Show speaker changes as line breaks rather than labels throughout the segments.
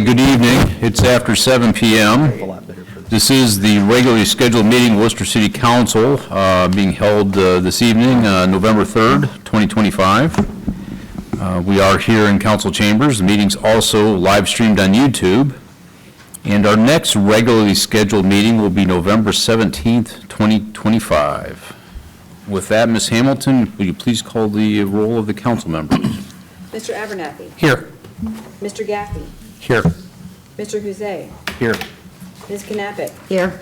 good evening. It's after 7 p.m. This is the regularly scheduled meeting of Wooster City Council being held this evening, November 3rd, 2025. We are here in council chambers. The meeting's also live streamed on YouTube. And our next regularly scheduled meeting will be November 17th, 2025. With that, Ms. Hamilton, will you please call the roll of the council members?
Mr. Abernathy.
Here.
Mr. Gaffney.
Here.
Mr. Huzay.
Here.
Ms. Knappich.
Here.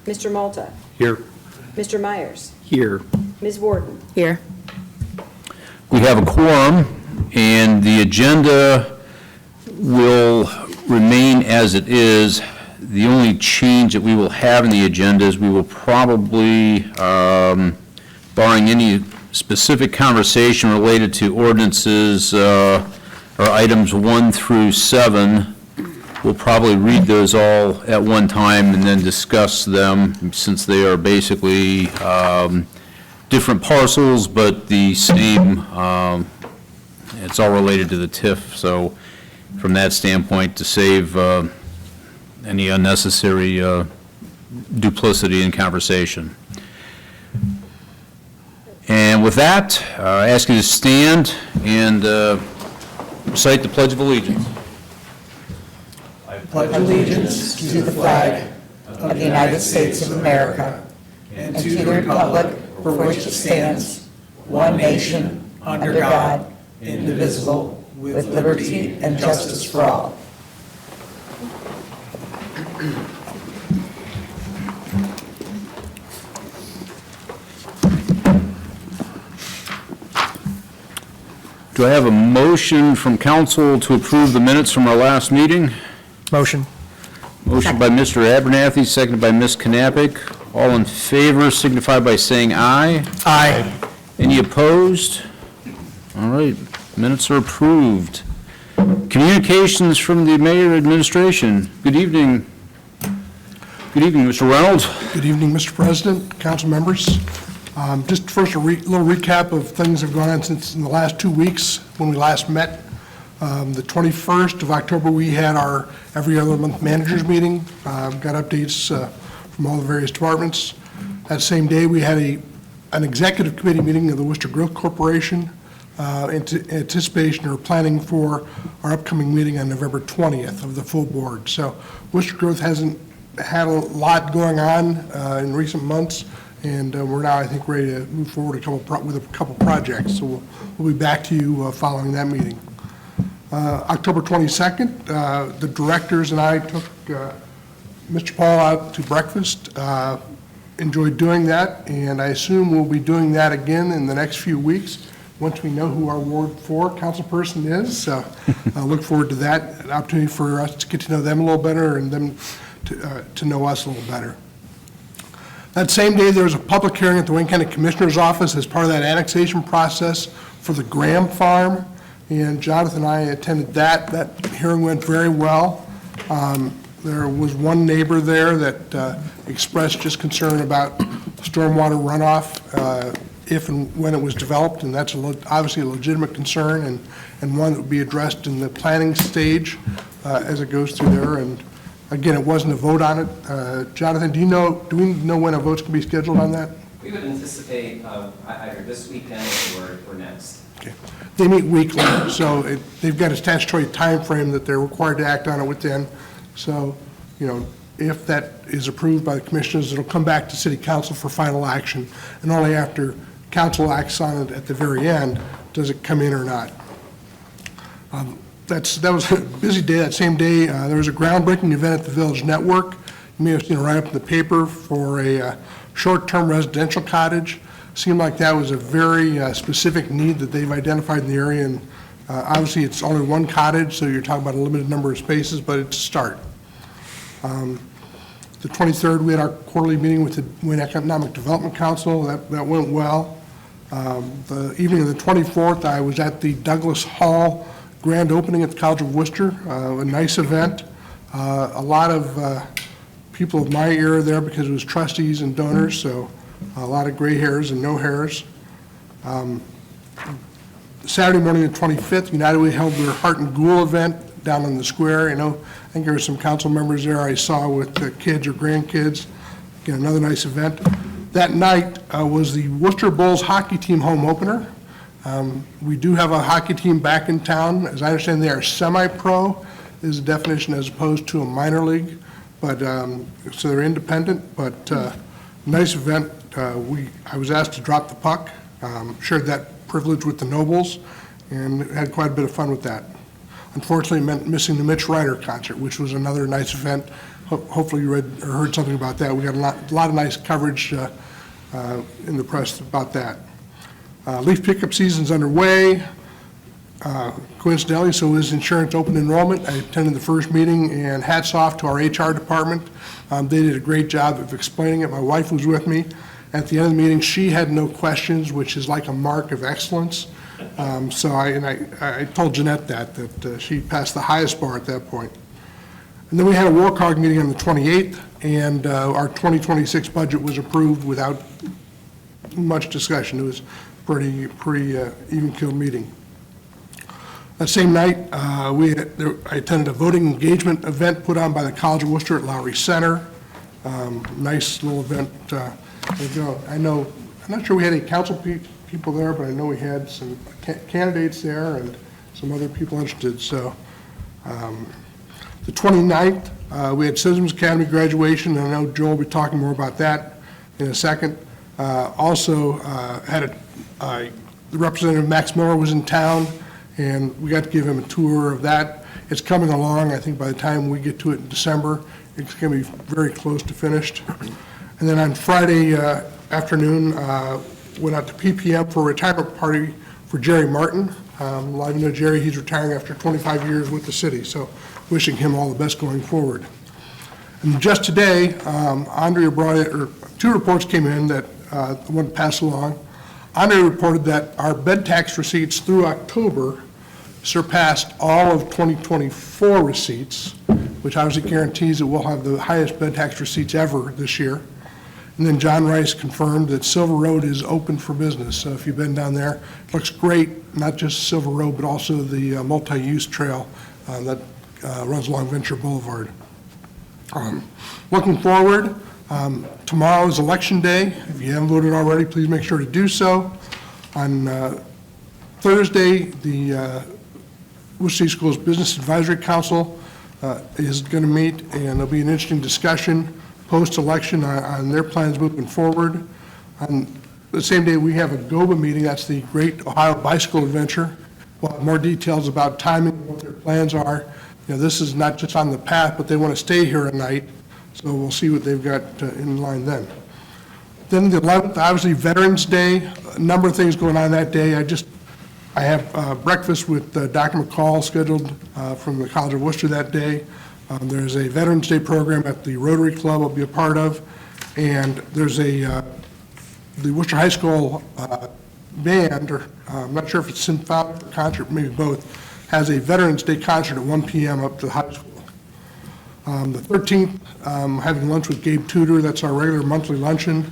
Mr. Malta.
Here.
Mr. Myers.
Here.
Ms. Warden.
Here.
We have a quorum, and the agenda will remain as it is. The only change that we will have in the agenda is we will probably, barring any specific conversation related to ordinances or items 1 through 7, we'll probably read those all at one time and then discuss them, since they are basically different parcels, but the same, it's all related to the TIF. So from that standpoint, to save any unnecessary duplicity in conversation. And with that, I ask you to stand and recite the Pledge of Allegiance.
I pledge allegiance to the flag of the United States of America and to the republic for which it stands, one nation, under God, indivisible, with liberty and justice for all.
Do I have a motion from council to approve the minutes from our last meeting?
Motion.
Motion by Mr. Abernathy, seconded by Ms. Knappich. All in favor signify by saying aye.
Aye.
Any opposed? All right, minutes are approved. Communications from the mayor administration. Good evening. Good evening, Mr. Reynolds.
Good evening, Mr. President, council members. Just first a little recap of things that have gone on since in the last 2 weeks when we last met. The 21st of October, we had our every other month managers meeting. Got updates from all the various departments. That same day, we had an executive committee meeting of the Wooster Growth Corporation in anticipation or planning for our upcoming meeting on November 20th of the full board. So Wooster Growth hasn't had a lot going on in recent months, and we're now, I think, ready to move forward with a couple projects. So we'll be back to you following that meeting. October 22nd, the directors and I took Mr. Paul out to breakfast. Enjoyed doing that, and I assume we'll be doing that again in the next few weeks once we know who our Ward 4 councilperson is. So I look forward to that, an opportunity for us to get to know them a little better and them to know us a little better. That same day, there was a public hearing at the Wayne County Commissioner's Office as part of that annexation process for the Graham Farm, and Jonathan and I attended that. That hearing went very well. There was one neighbor there that expressed just concern about stormwater runoff if and when it was developed, and that's obviously a legitimate concern and one that would be addressed in the planning stage as it goes through there. And again, it wasn't a vote on it. Jonathan, do we know when a vote's going to be scheduled on that?
We would anticipate either this weekend or next.
Okay. They meet weekly, so they've got a statutory time frame that they're required to act on it within. So, if that is approved by the commissioners, it'll come back to City Council for final action, and only after council acts on it at the very end does it come in or not. That was a busy day. That same day, there was a groundbreaking event at the Village Network. You may have seen it right up in the paper for a short-term residential cottage. Seemed like that was a very specific need that they've identified in the area, and obviously it's only one cottage, so you're talking about a limited number of spaces, but it's a start. The 23rd, we had our quarterly meeting with the Wayne Economic Development Council. That went well. The evening of the 24th, I was at the Douglas Hall grand opening at the College of Wooster, a nice event. A lot of people of my era there because it was trustees and donors, so a lot of gray hairs and no hairs. Saturday morning, the 25th, United Way held their Heart and Ghoul event down on the square. I think there were some council members there I saw with kids or grandkids. Again, another nice event. That night was the Wooster Bulls hockey team home opener. We do have a hockey team back in town. As I understand, they are semi-pro is the definition as opposed to a minor league, but, so they're independent, but nice event. I was asked to drop the puck, shared that privilege with the Nobles, and had quite a bit of fun with that. Unfortunately, it meant missing the Mitch Ryder concert, which was another nice event. Hopefully you read or heard something about that. We got a lot of nice coverage in the press about that. Leaf pickup season's underway. Coincidentally, so is insurance open enrollment. I attended the first meeting, and hats off to our HR department. They did a great job of explaining it. My wife was with me. At the end of the meeting, she had no questions, which is like a mark of excellence. So I told Jeanette that she passed the highest bar at that point. And then we had a WARCOG meeting on the 28th, and our 2026 budget was approved without much discussion. It was pretty even-keeled meeting. That same night, I attended a voting engagement event put on by the College of Wooster at Lowry Center. Nice little event. I'm not sure we had any council people there, but I know we had some candidates there and some other people interested. So the 29th, we had Citizens Academy graduation, and I know Joel will be talking more about that in a second. Also had the Representative Max Miller was in town, and we got to give him a tour of that. It's coming along. I think by the time we get to it in December, it's going to be very close to finished. And then on Friday afternoon, went out to PPM for a retirement party for Jerry Martin. A lot of you know Jerry, he's retiring after 25 years with the city, so wishing him all the best going forward. And just today, Andrea brought it, or two reports came in that I want to pass along. Andrea reported that our bed tax receipts through October surpassed all of 2024 receipts, which obviously guarantees that we'll have the highest bed tax receipts ever this year. And then John Rice confirmed that Silver Road is open for business. So if you've been down there, it looks great, not just Silver Road, but also the multi-use trail that runs along Venture Boulevard. Looking forward, tomorrow is Election Day. If you haven't voted already, please make sure to do so. On Thursday, the Worcester City Schools Business Advisory Council is going to meet, and there'll be an interesting discussion post-election on their plans moving forward. On the same day, we have a GOBA meeting. That's the Great Ohio Bicycle Adventure. We'll have more details about timing, what their plans are. This is not just on the path, but they want to stay here at night, so we'll see what they've got in line then. Then the 11th, obviously Veterans Day, a number of things going on that day. I have breakfast with Dr. McCall scheduled from the College of Wooster that day. There's a Veterans Day program at the Rotary Club I'll be a part of, and there's the Worcester High School band, or I'm not sure if it's symphonic or concert, maybe both, has a Veterans Day concert at 1 p.m. up to the high school. The 13th, having lunch with Gabe Tudor. That's our regular monthly luncheon.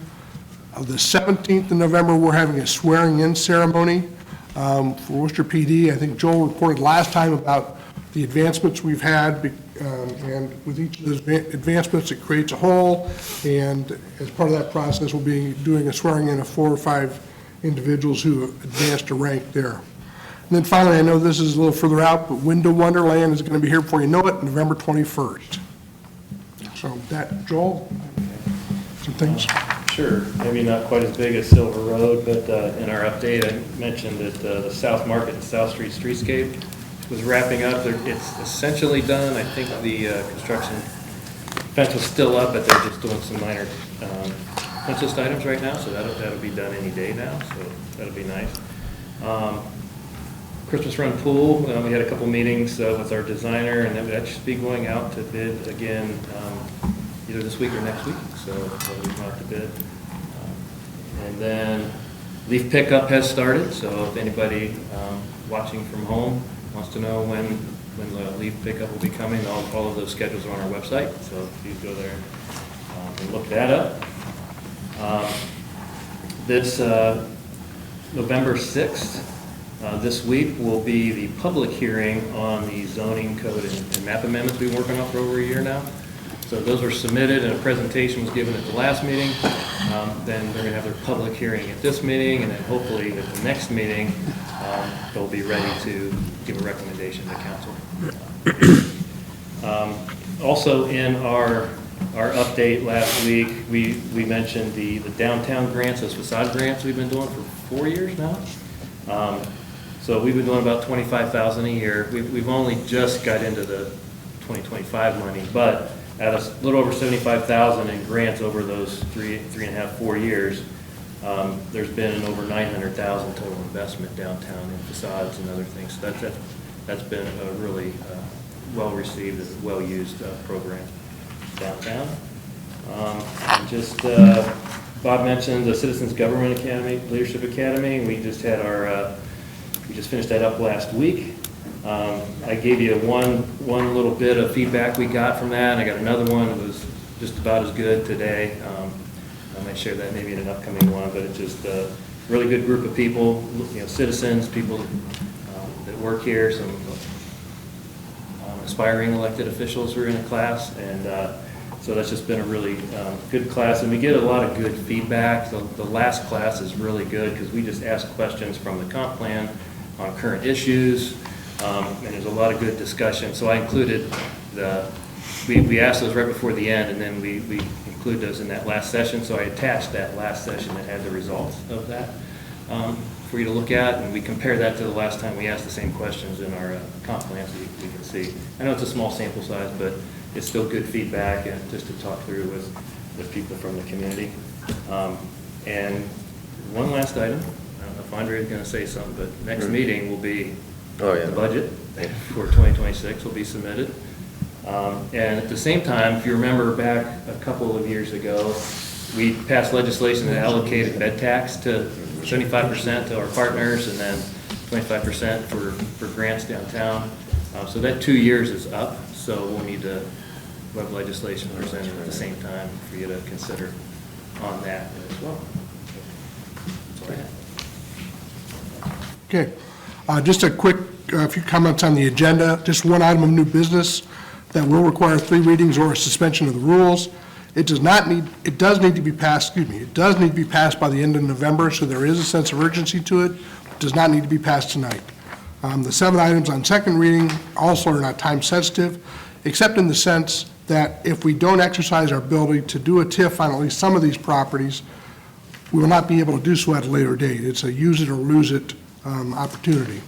The 17th of November, we're having a swearing-in ceremony for Worcester PD. I think Joel reported last time about the advancements we've had, and with each of those advancements, it creates a whole, and as part of that process, we'll be doing a swearing-in of 4 or 5 individuals who advanced a rank there. And then finally, I know this is a little further out, but Window Wonderland is going to be here before you know it, November 21st. So that, Joel, some things?
Sure, maybe not quite as big as Silver Road, but in our update, I mentioned that the South Market and South Street streetscape was wrapping up. It's essentially done. I think the construction fence was still up, but they're just doing some minor punch list items right now, so that'll be done any day now, so that'll be nice. Christmas Run Pool, we had a couple meetings with our designer, and that should be going out to bid again either this week or next week, so that'll be out to bid. And then leaf pickup has started, so if anybody watching from home wants to know when the leaf pickup will be coming, all of those schedules are on our website, so please go there and look that up. This November 6th, This week will be the public hearing on the zoning code and map amendments we've been working on for over a year now. So those were submitted and a presentation was given at the last meeting. Then they're going to have their public hearing at this meeting, and then hopefully at the next meeting, they'll be ready to give a recommendation to council. Also in our update last week, we mentioned the downtown grants, those facade grants we've been doing for 4 years now. So we've been doing about $25,000 a year. We've only just got into the 2025 money, but at a little over $75,000 in grants over those 3.5, 4 years, there's been over $900,000 total investment downtown in facades and other things. So that's been a really well-received and well-used program downtown. Bob mentioned the Citizens Government Academy, Leadership Academy. We just had we just finished that up last week. I gave you one little bit of feedback we got from that. I got another one that was just about as good today. I might share that maybe in an upcoming one, but it's just a really good group of people, citizens, people that work here, some aspiring elected officials who are in the class, and so that's just been a really good class, and we get a lot of good feedback. The last class is really good because we just ask questions from the comp plan on current issues, and there's a lot of good discussion. So I included we asked those right before the end, and then we include those in that last session. So I attached that last session that had the results of that for you to look at, and we compare that to the last time we asked the same questions in our comp plan, so you can see. I know it's a small sample size, but it's still good feedback, and just to talk through with people from the community. And one last item. I don't know if Andre is going to say something, but next meeting will be the budget for 2026 will be submitted. And at the same time, if you remember back a couple of years ago, we passed legislation that allocated bed tax to 75% to our partners, and then 25% for grants downtown. So that 2 years is up, so we'll need to have legislation presented at the same time for you to consider on that as well. That's all I have.
Okay, just a quick few comments on the agenda. Just one item of new business that will require 3 readings or a suspension of the rules. It does need to be passed by the end of November, so there is a sense of urgency to it. It does not need to be passed tonight. The 7 items on second reading also are not time sensitive, except in the sense that if we don't exercise our ability to do a TIF on at least some of these properties, we will not be able to do so at a later date. It's a use it or lose it opportunity.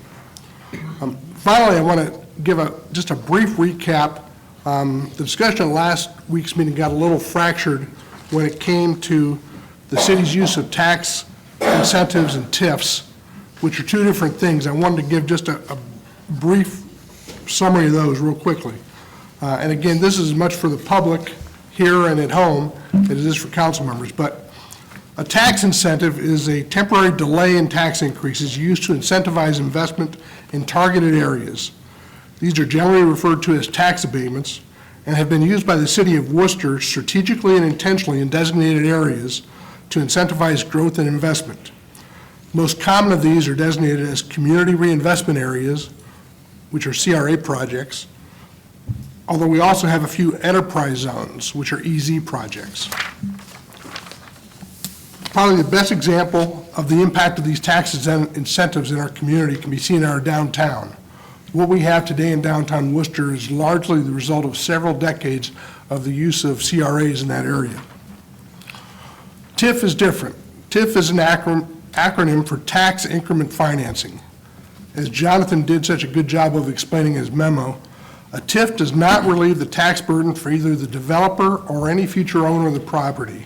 Finally, I want to give just a brief recap. The discussion at last week's meeting got a little fractured when it came to the city's use of tax incentives and TIFs, which are 2 different things. I wanted to give just a brief summary of those real quickly. And again, this is as much for the public here and at home as it is for council members. But a tax incentive is a temporary delay in tax increases used to incentivize investment in targeted areas. These are generally referred to as tax abatements and have been used by the city of Wooster strategically and intentionally in designated areas to incentivize growth and investment. Most common of these are designated as community reinvestment areas, which are CRA projects, although we also have a few enterprise zones, which are EZ projects. Probably the best example of the impact of these tax incentives in our community can be seen in our downtown. What we have today in downtown Worcester is largely the result of several decades of the use of CRAs in that area. TIF is different. TIF is an acronym for Tax Increment Financing. As Jonathan did such a good job of explaining in his memo, a TIF does not relieve the tax burden for either the developer or any future owner of the property.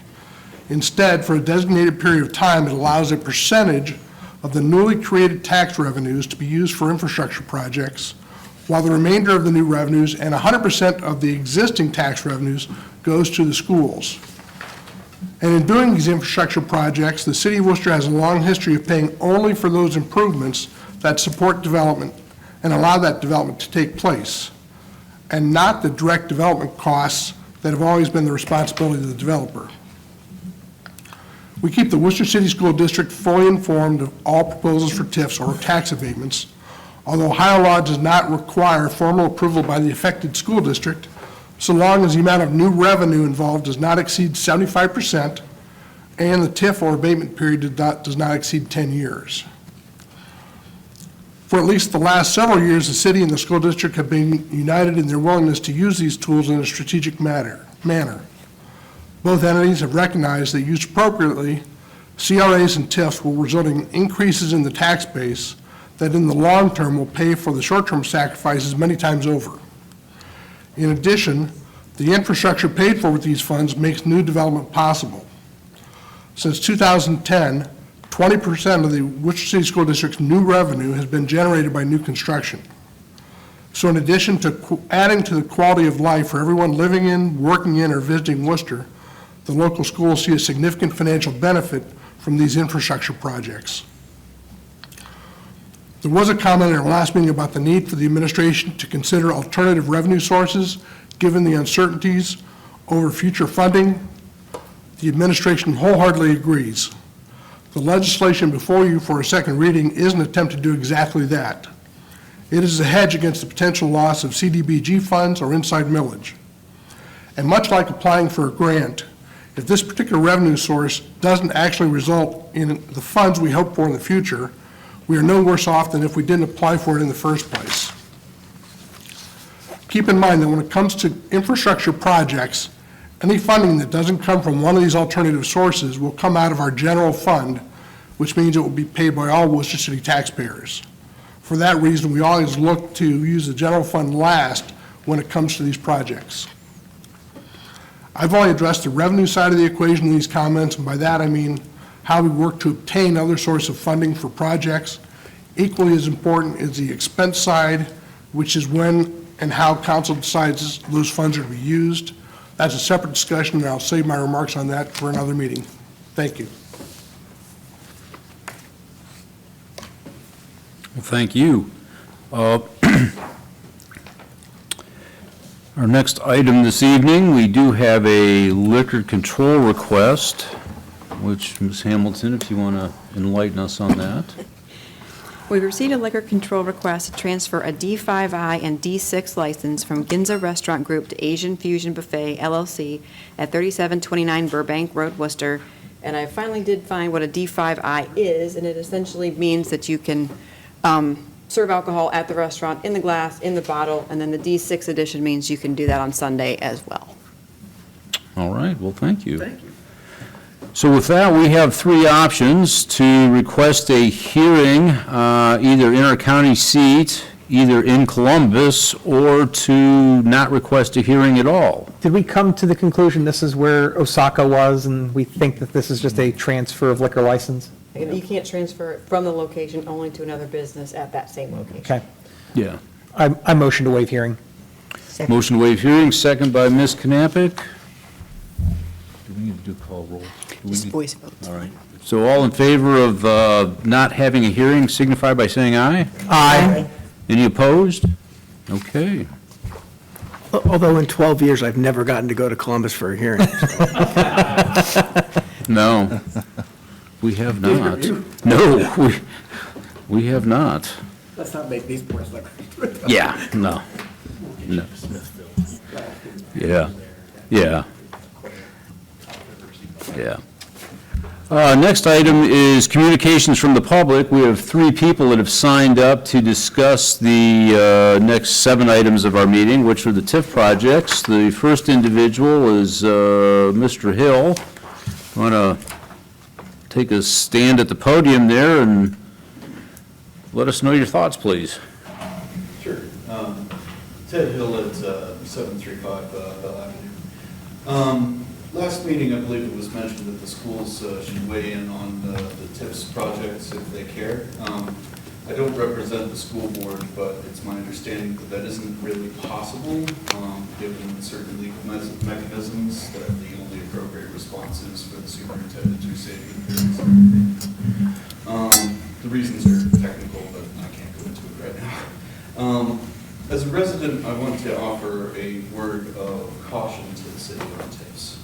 Instead, for a designated period of time, it allows a percentage of the newly created tax revenues to be used for infrastructure projects, while the remainder of the new revenues and 100% of the existing tax revenues goes to the schools. And in doing these infrastructure projects, the city of Worcester has a long history of paying only for those improvements that support development and allow that development to take place, and not the direct development costs that have always been the responsibility of the developer. We keep the Worcester City School District fully informed of all proposals for TIFs or tax abatements. Although Ohio law does not require formal approval by the affected school district, so long as the amount of new revenue involved does not exceed 75%, and the TIF or abatement period does not exceed 10 years. For at least the last several years, the city and the school district have been united in their willingness to use these tools in a strategic manner. Both entities have recognized that used appropriately, CRAs and TIFs will result in increases in the tax base that in the long term will pay for the short-term sacrifices many times over. In addition, the infrastructure paid for with these funds makes new development possible. Since 2010, 20% of the Worcester City School District's new revenue has been generated by new construction. So in addition to adding to the quality of life for everyone living in, working in, or visiting Worcester, the local schools see a significant financial benefit from these infrastructure projects. There was a comment in our last meeting about the need for the administration to consider alternative revenue sources given the uncertainties over future funding. The administration wholeheartedly agrees. The legislation before you for a second reading is an attempt to do exactly that. It is a hedge against the potential loss of CDBG funds or inside millage. And much like applying for a grant, if this particular revenue source doesn't actually result in the funds we hope for in the future, we are no worse off than if we didn't apply for it in the first place. Keep in mind that when it comes to infrastructure projects, any funding that doesn't come from one of these alternative sources will come out of our general fund, which means it will be paid by all Worcester City taxpayers. For that reason, we always look to use the general fund last when it comes to these projects. I've only addressed the revenue side of the equation in these comments, and by that I mean how we work to obtain other sources of funding for projects. Equally as important is the expense side, which is when and how council decides those funds are to be used. That's a separate discussion, and I'll save my remarks on that for another meeting. Thank you.
Well, thank you. Our next item this evening, we do have a liquor control request, which, Ms. Hamilton, if you want to enlighten us on that.
We received a liquor control request to transfer a D5I and D6 license from Ginza Restaurant Group to Asian Fusion Buffet LLC at 3729 Burbank Road, Worcester. And I finally did find what a D5I is, and it essentially means that you can serve alcohol at the restaurant in the glass, in the bottle, and then the D6 edition means you can do that on Sunday as well.
All right, well, thank you. Thank you. So with that, we have three options to request a hearing, either in our county seat, either in Columbus, or to not request a hearing at all.
Did we come to the conclusion this is where Osaka was, and we think that this is just a transfer of liquor license?
You can't transfer it from the location only to another business at that same location.
Okay.
Yeah.
I motion to waive hearing.
Motion to waive hearing, second by Ms. Knappich. Do we need to do call roll?
Just voice votes.
All right. So all in favor of not having a hearing signify by saying aye?
Aye.
Any opposed? Okay.
Although in 12 years, I've never gotten to go to Columbus for a hearing.
No, we have not. No, we have not.
Let's not make these points like.
Yeah, no. No. Yeah, yeah. Yeah. Next item is communications from the public. We have three people that have signed up to discuss the next 7 items of our meeting, which are the TIF projects. The first individual is Mr. Hill. Want to take a stand at the podium there and let us know your thoughts, please.
Sure. Ted Hill at 735 Bell Avenue. Last meeting, I believe it was mentioned that the schools should weigh in on the TIFs projects if they care. I don't represent the school board, but it's my understanding that that isn't really possible, given certain legal mechanisms, that the only appropriate response is for the superintendent to say the reasons are technical, but I can't go into it right now. As a resident, I want to offer a word of caution to the city on TIFs.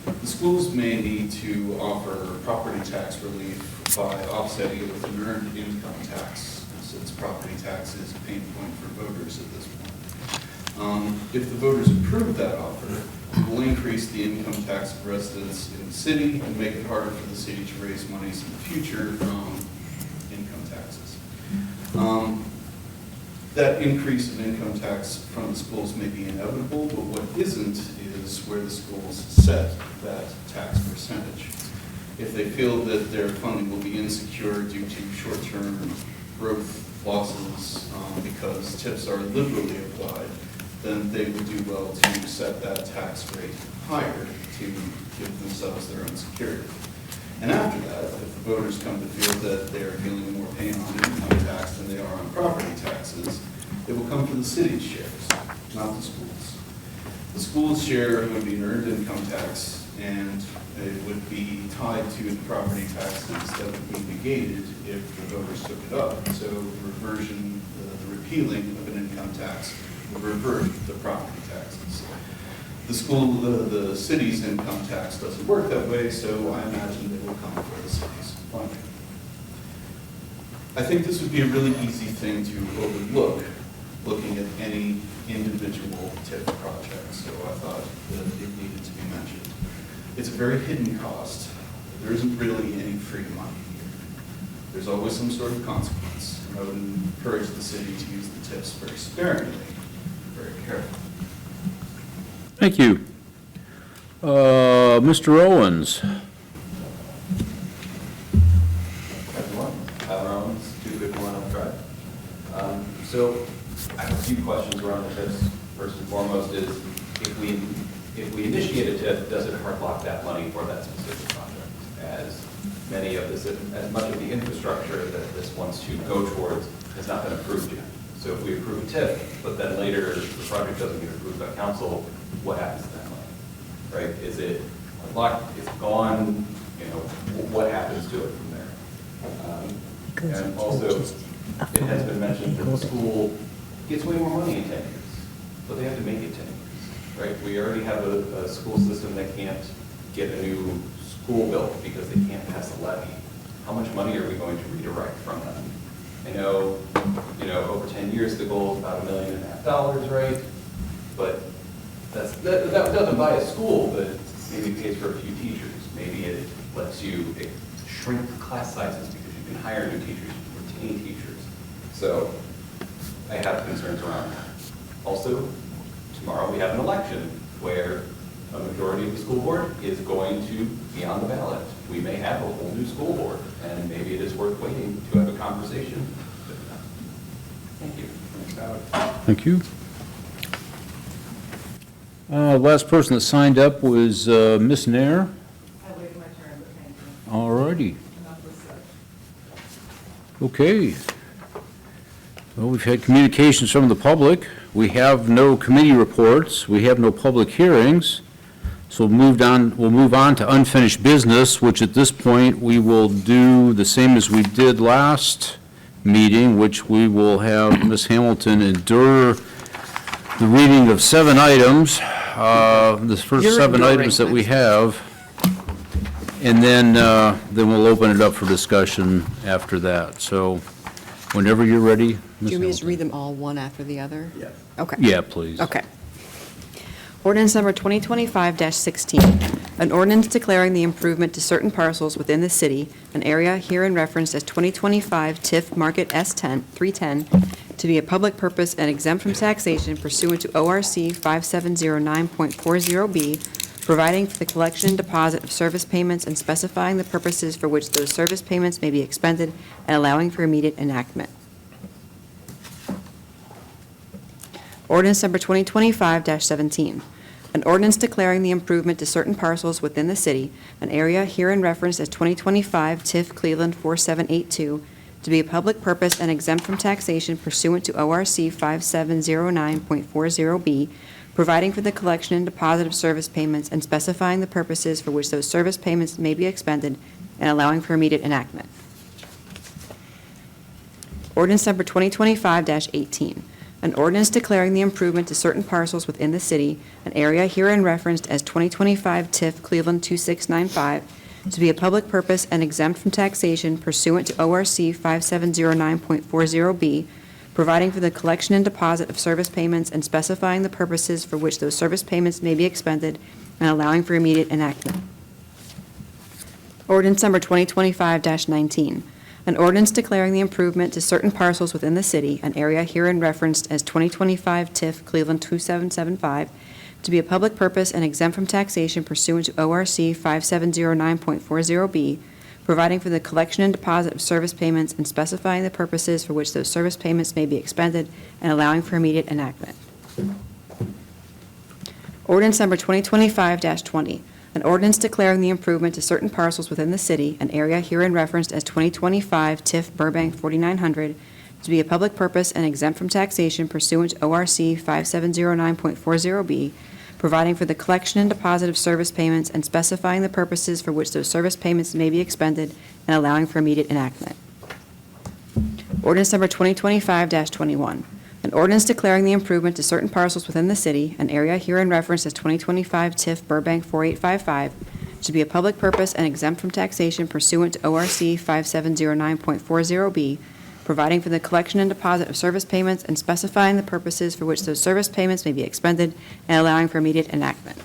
The schools may need to offer property tax relief by offsetting it with an earned income tax, since property tax is a pain point for voters at this point. If the voters approve that offer, it will increase the income tax of residents in the city and make it harder for the city to raise monies in the future from income taxes. That increase in income tax from the schools may be inevitable, but what isn't is where the schools set that tax percentage. If they feel that their funding will be insecure due to short-term growth losses because tips are liberally applied, then they would do well to set that tax rate higher to give themselves their own security. And after that, if the voters come to feel that they are feeling more pain on income tax than they are on property taxes, it will come from the city's shares, not the schools. The school's share would be an earned income tax, and it would be tied to the property taxes that would be negated if the voters took it up. So reversion, the repealing of an income tax would revert the property taxes. The city's income tax doesn't work that way, so I imagine it will come for the city's funding. I think this would be a really easy thing to overlook, looking at any individual TIF project, so I thought that it needed to be mentioned. It's a very hidden cost. There isn't really any free money here. There's always some sort of consequence, and I would encourage the city to use the TIFs very sparingly, very carefully.
Thank you. Mr. Owens?
Everyone, Tyler Owens, 251 Elm Drive. So I have a few questions around the TIFs. First and foremost is, if we initiate a TIF, does it hard lock that money for that specific project? As much of the infrastructure that this wants to go towards has not been approved yet. So if we approve a TIF, but then later the project doesn't get approved by council, what happens to that money? Right? Is it locked? Is it gone? You know, what happens to it from there? And also, it has been mentioned that the school gets way more money in 10 years, but they have to make it 10 years, right? We already have a school system that can't get a new school built because they can't pass a levy. How much money are we going to redirect from them? I know, over 10 years, the goal is about $1.5 million, right? But that doesn't buy a school, but maybe it pays for a few teachers. Maybe it lets you shrink the class sizes because you can hire new teachers, retain teachers. So I have concerns around that. Also, tomorrow we have an election where a majority of the school board is going to be on the ballot. We may have a whole new school board, and maybe it is worth waiting to have a conversation with them. Thank you.
Thank you. Last person that signed up was Ms. Nair.
I waited my turn, but thank you.
All righty.
Enough was said.
Okay. Well, we've had communications from the public. We have no committee reports. We have no public hearings. So we'll move on to unfinished business, which at this point we will do the same as we did last meeting, which we will have Ms. Hamilton endure the reading of 7 items, the first 7 items that we have, and then we'll open it up for discussion after that. So whenever you're ready, Ms.
Do you want me to just
Hamilton.
read them all one after the other?
Yes.
Okay.
Yeah, please.
Okay. Ordinance number 2025-16, an ordinance declaring the improvement to certain parcels within the city, an area herein referenced as 2025 TIF Market S10, 310, to be a public purpose and exempt from taxation pursuant to ORC 5709.40B, providing for the collection and deposit of service payments and specifying the purposes for which those service payments may be expended and allowing for immediate enactment. Ordinance number 2025-17, an ordinance declaring the improvement to certain parcels within the city, an area herein referenced as 2025 TIF Cleveland 4782, to be a public purpose and exempt from taxation pursuant to ORC 5709.40B, providing for the collection and deposit of service payments and specifying the purposes for which those service payments may be expended and allowing for immediate enactment. Ordinance number 2025-18, an ordinance declaring the improvement to certain parcels within the city, an area herein referenced as 2025 TIF Cleveland 2695, to be a public purpose and exempt from taxation pursuant to ORC 5709.40B, providing for the collection and deposit of service payments and specifying the purposes for which those service payments may be expended and allowing for immediate enactment. Ordinance number 2025-19, an ordinance declaring the improvement to certain parcels within the city, an area herein referenced as 2025 TIF Cleveland 2775, to be a public purpose and exempt from taxation pursuant to ORC 5709.40B, providing for the collection and deposit of service payments and specifying the purposes for which those service payments may be expended and allowing for immediate enactment. Ordinance number 2025-20, an ordinance declaring the improvement to certain parcels within the city, an area herein referenced as 2025 TIF Burbank 4900, to be a public purpose and exempt from taxation pursuant to ORC 5709.40B, providing for the collection and deposit of service payments and specifying the purposes for which those service payments may be expended and allowing for immediate enactment. Ordinance number 2025-21, an ordinance declaring the improvement to certain parcels within the city, an area herein referenced as 2025 TIF Burbank 4855, to be a public purpose and exempt from taxation pursuant to ORC 5709.40B, providing for the collection and deposit of service payments and specifying the purposes for which those service payments may be expended and allowing for immediate enactment.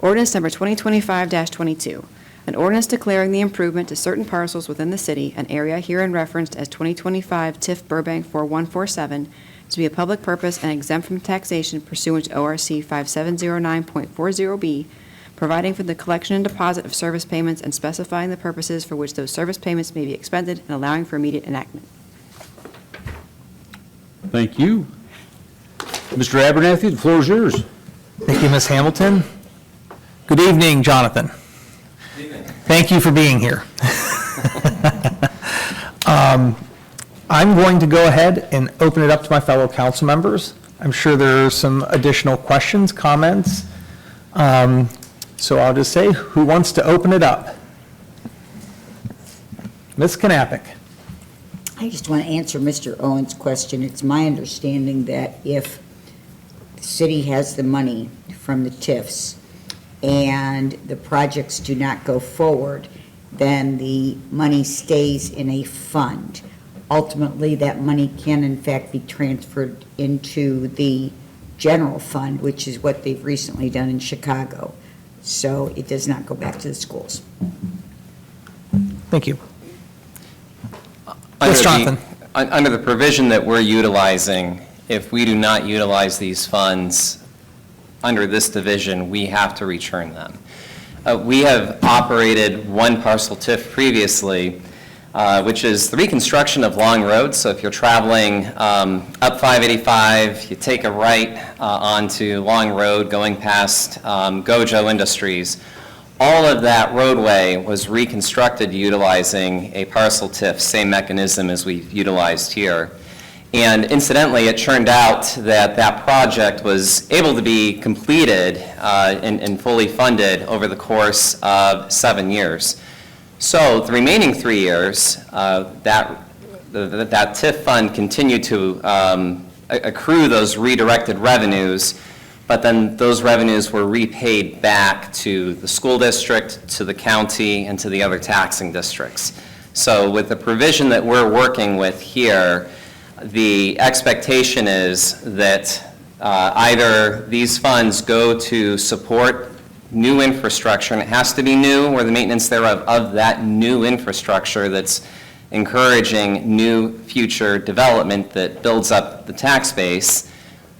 Ordinance number 2025-22, an ordinance declaring the improvement to certain parcels within the city, an area herein referenced as 2025 TIF Burbank 4147, to be a public purpose and exempt from taxation pursuant to ORC 5709.40B, providing for the collection and deposit of service payments and specifying the purposes for which those service payments may be expended and allowing for immediate enactment.
Thank you. Mr. Abernathy, the floor is yours.
Thank you, Ms. Hamilton. Good evening, Jonathan.
Good evening.
Thank you for being here. I'm going to go ahead and open it up to my fellow council members. I'm sure there are some additional questions, comments. So I'll just say, who wants to open it up? Ms. Knappich.
I just want to answer Mr. Owen's question. It's my understanding that if the city has the money from the TIFs and the projects do not go forward, then the money stays in a fund. Ultimately, that money can in fact be transferred into the general fund, which is what they've recently done in Chicago. So it does not go back to the schools.
Thank you.
Under
Yes, Jonathan.
Under the provision that we're utilizing, if we do not utilize these funds under this division, we have to return them. We have operated one parcel TIF previously, which is the reconstruction of Long Road. So if you're traveling up 585, you take a right onto Long Road going past Gojo Industries. All of that roadway was reconstructed utilizing a parcel TIF, same mechanism as we've utilized here. And incidentally, it turned out that that project was able to be completed and fully funded over the course of 7 years. So the remaining 3 years, that TIF fund continued to accrue those redirected revenues, but then those revenues were repaid back to the school district, to the county, and to the other taxing districts. So with the provision that we're working with here, the expectation is that either these funds go to support new infrastructure, and it has to be new, or the maintenance thereof of that new infrastructure that's encouraging new future development that builds up the tax base.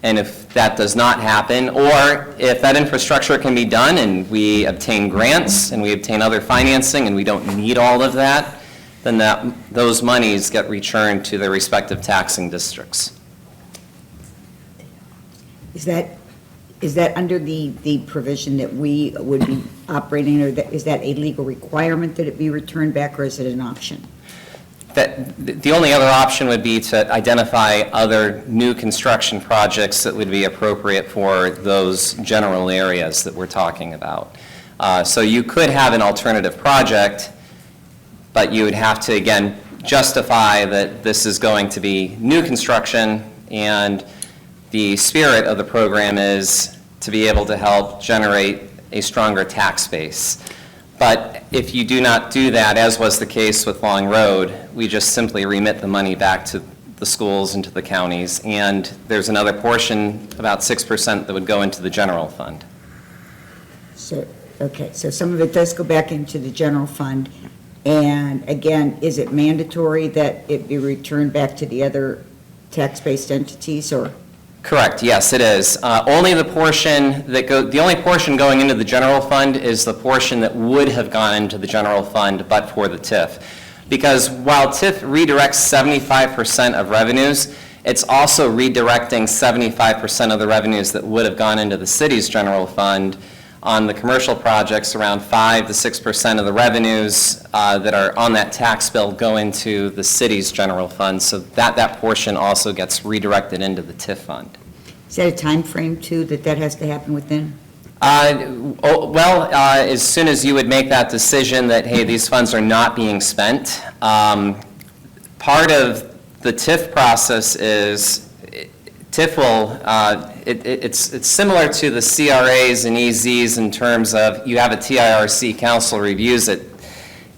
And if that does not happen, or if that infrastructure can be done and we obtain grants and we obtain other financing and we don't need all of that, then those monies get returned to their respective taxing districts.
Is that under the provision that we would be operating, or is that a legal requirement that it be returned back, or is it an option?
The only other option would be to identify other new construction projects that would be appropriate for those general areas that we're talking about. So you could have an alternative project, but you would have to, again, justify that this is going to be new construction
And the spirit of the program is to be able to help generate a stronger tax base. But if you do not do that, as was the case with Long Road, we just simply remit the money back to the schools and to the counties. And there's another portion, about 6%, that would go into the general fund.
So, okay, so some of it does go back into the general fund. And again, is it mandatory that it be returned back to the other tax-based entities, or?
Correct, yes, it is. Only the portion the only portion going into the general fund is the portion that would have gone into the general fund but for the TIF. Because while TIF redirects 75% of revenues, it's also redirecting 75% of the revenues that would have gone into the city's general fund. On the commercial projects, around 5 to 6% of the revenues that are on that tax bill go into the city's general fund, so that portion also gets redirected into the TIF fund.
Is that a time frame too, that has to happen within?
As soon as you would make that decision that, hey, these funds are not being spent, part of the TIF process is TIF will, it's similar to the CRAs and EZs in terms of you have a TIRC council reviews it,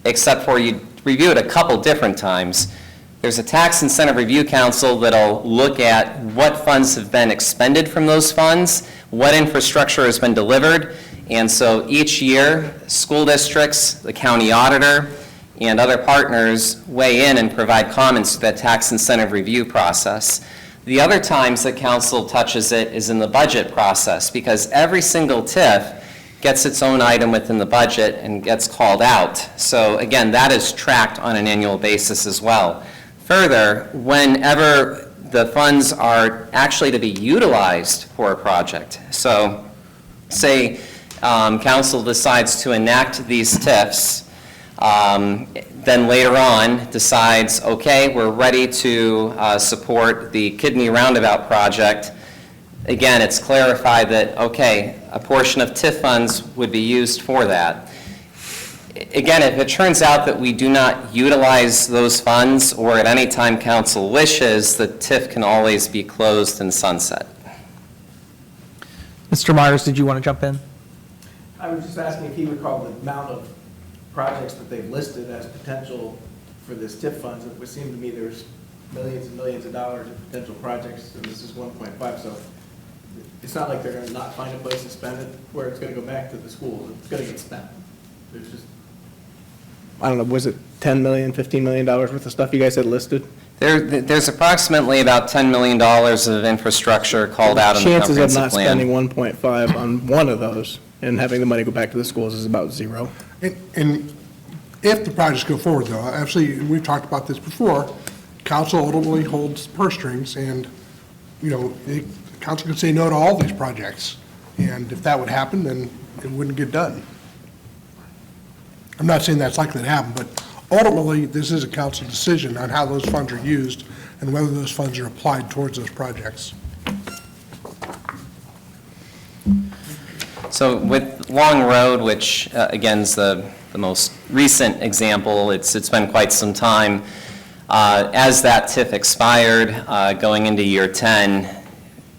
except for you review it a couple different times. There's a tax incentive review council that'll look at what funds have been expended from those funds, what infrastructure has been delivered, and so each year, school districts, the county auditor, and other partners weigh in and provide comments to that tax incentive review process. The other times that council touches it is in the budget process, because every single TIF gets its own item within the budget and gets called out. So again, that is tracked on an annual basis as well. Further, whenever the funds are actually to be utilized for a project, so say council decides to enact these TIFs, then later on decides, okay, we're ready to support the Kidney Roundabout project. Again, it's clarified that, okay, a portion of TIF funds would be used for that. Again, if it turns out that we do not utilize those funds, or at any time council wishes, the TIF can always be closed and sunset.
Mr. Myers, did you want to jump in?
I was just asking if you recall the amount of projects that they've listed as potential for this TIF funds. It would seem to me there's millions and millions of dollars of potential projects, and this is 1.5, so it's not like they're going to not find a place to spend it where it's going to go back to the schools. It's going to get spent. There's just, I don't know, was it $10 million, $15 million worth of stuff you guys had listed?
There's approximately about $10 million of infrastructure called out in the
Chances of
comprehensive
not
plan.
spending 1.5 on one of those and having the money go back to the schools is about zero.
And if the projects go forward, though, actually, we've talked about this before, council ultimately holds purse strings, and, you know, the council could say no to all these projects. And if that would happen, then it wouldn't get done. I'm not saying that's likely to happen, but ultimately, this is a council decision on how those funds are used and whether those funds are applied towards those projects.
So with Long Road, which again is the most recent example, it's been quite some time. As that TIF expired, going into year 10,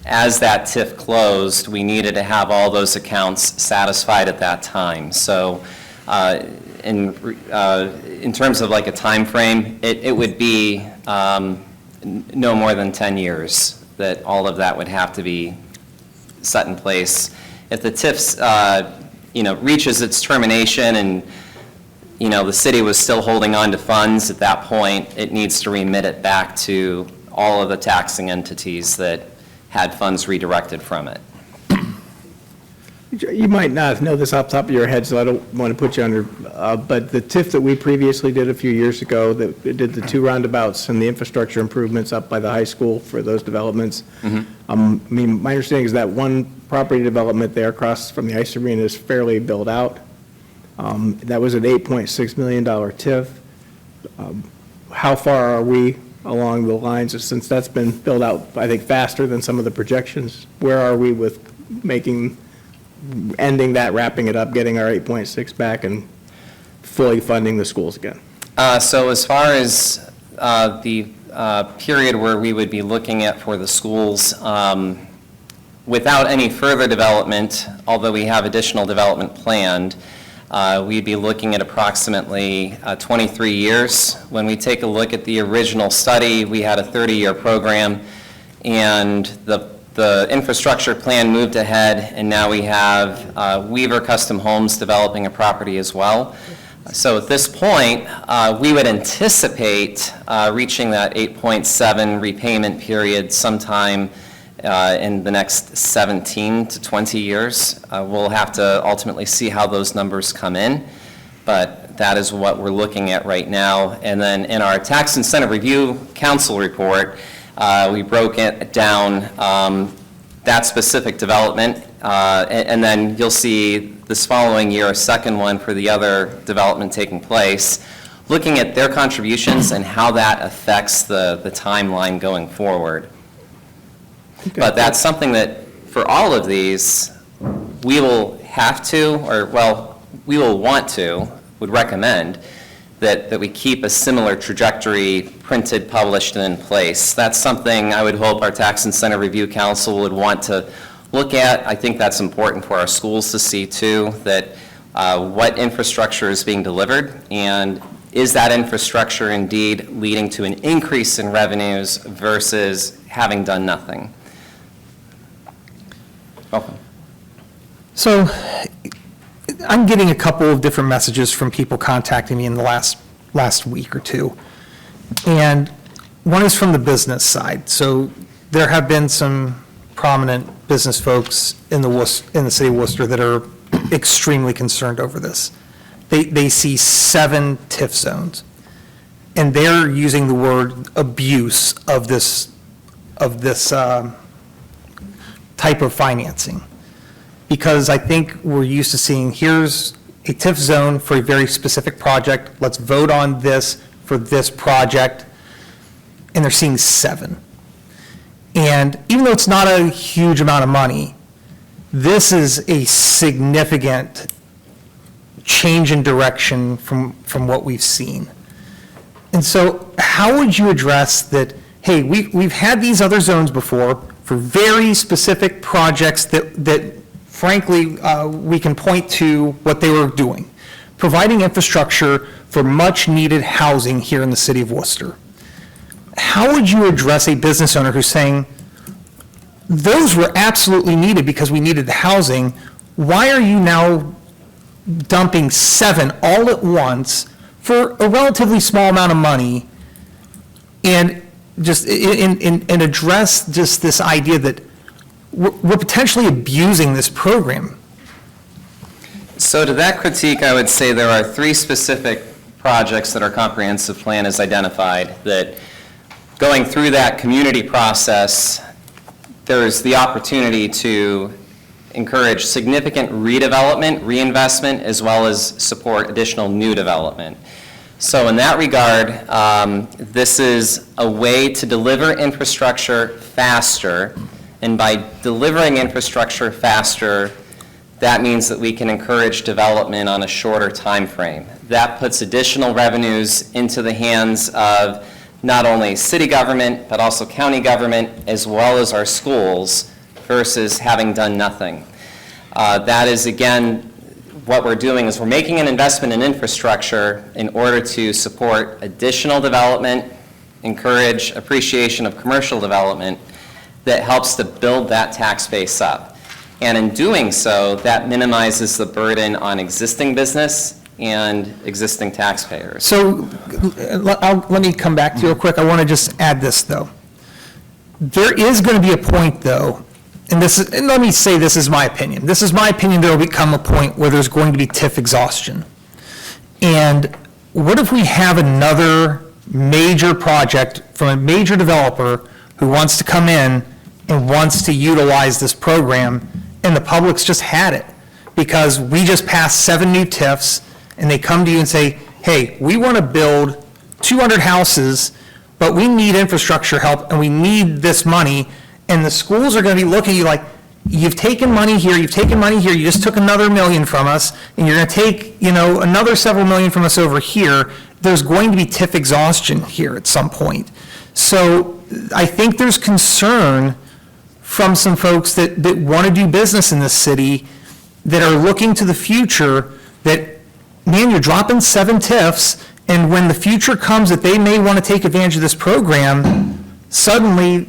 as that TIF closed, we needed to have all those accounts satisfied at that time. So in terms of like a time frame, it would be no more than 10 years that all of that would have to be set in place. If the TIF, reaches its termination and, the city was still holding on to funds at that point, it needs to remit it back to all of the taxing entities that had funds redirected from it.
You might not know this off the top of your head, so I don't want to put you under, but the TIF that we previously did a few years ago, that did the 2 roundabouts and the infrastructure improvements up by the high school for those developments. My understanding is that one property development there across from the ice arena is fairly built out. That was an $8.6 million TIF. How far are we along the lines, since that's been built out, I think, faster than some of the projections? Where are we with ending that, wrapping it up, getting our 8.6 back, and fully funding the schools again?
So as far as the period where we would be looking at for the schools, without any further development, although we have additional development planned, we'd be looking at approximately 23 years. When we take a look at the original study, we had a 30-year program, and the infrastructure plan moved ahead, and now we have Weaver Custom Homes developing a property as well. So at this point, we would anticipate reaching that 8.7 repayment period sometime in the next 17 to 20 years. We'll have to ultimately see how those numbers come in, but that is what we're looking at right now. And then in our Tax Incentive Review Council report, we broke it down, that specific development, and then you'll see this following year, a second one for the other development taking place, looking at their contributions and how that affects the timeline going forward.
Okay.
But that's something that, for all of these, we will have to, or, well, we will want to, would recommend, that we keep a similar trajectory printed, published, and in place. That's something I would hope our Tax Incentive Review Council would want to look at. I think that's important for our schools to see, too, that what infrastructure is being delivered, and is that infrastructure indeed leading to an increase in revenues versus having done nothing? Welcome.
So I'm getting a couple of different messages from people contacting me in the last week or two. And one is from the business side. So there have been some prominent business folks in the city of Worcester that are extremely concerned over this. They see 7 TIF zones, and they're using the word abuse of this type of financing. Because I think we're used to seeing, here's a TIF zone for a very specific project, let's vote on this for this project, and they're seeing 7. And even though it's not a huge amount of money, this is a significant change in direction from what we've seen. And so how would you address that, hey, we've had these other zones before for very specific projects that frankly, we can point to what they were doing, providing infrastructure for much-needed housing here in the city of Worcester. How would you address a business owner who's saying, those were absolutely needed because we needed the housing, why are you now dumping 7 all at once for a relatively small amount of money, and just and address just this idea that we're potentially abusing this program?
So to that critique, I would say there are 3 specific projects that our comprehensive plan has identified that, going through that community process, there's the opportunity to encourage significant redevelopment, reinvestment, as well as support additional new development. So in that regard, this is a way to deliver infrastructure faster, and by delivering infrastructure faster, that means that we can encourage development on a shorter time frame. That puts additional revenues into the hands of not only city government, but also county government, as well as our schools, versus having done nothing. That is, again, what we're doing is we're making an investment in infrastructure in order to support additional development, encourage appreciation of commercial development that helps to build that tax base up. And in doing so, that minimizes the burden on existing business and existing taxpayers.
So let me come back to you real quick. I want to just add this, though. There is going to be a point, though, and let me say this is my opinion. This is my opinion, there will become a point where there's going to be TIF exhaustion. And what if we have another major project from a major developer who wants to come in and wants to utilize this program, and the public's just had it? Because we just passed 7 new TIFs, and they come to you and say, hey, we want to build 200 houses, but we need infrastructure help, and we need this money. And the schools are going to be looking at you like, you've taken money here, you just took another $1 million from us, and you're going to take, another several million from us over here. There's going to be TIF exhaustion here at some point. So I think there's concern from some folks that want to do business in this city, that are looking to the future, that, man, you're dropping 7 TIFs, and when the future comes that they may want to take advantage of this program, suddenly,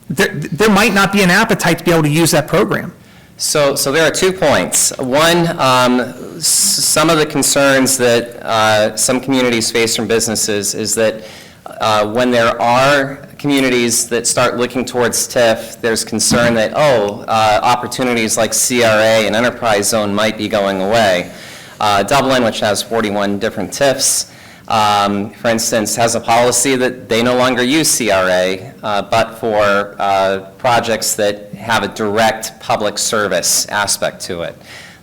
there might not be an appetite to be able to use that program.
So there are 2 points. One, some of the concerns that some communities face from businesses is that when there are communities that start looking towards TIF, there's concern that, opportunities like CRA and enterprise zone might be going away. Dublin, which has 41 different TIFs, for instance, has a policy that they no longer use CRA, but for projects that have a direct public service aspect to it.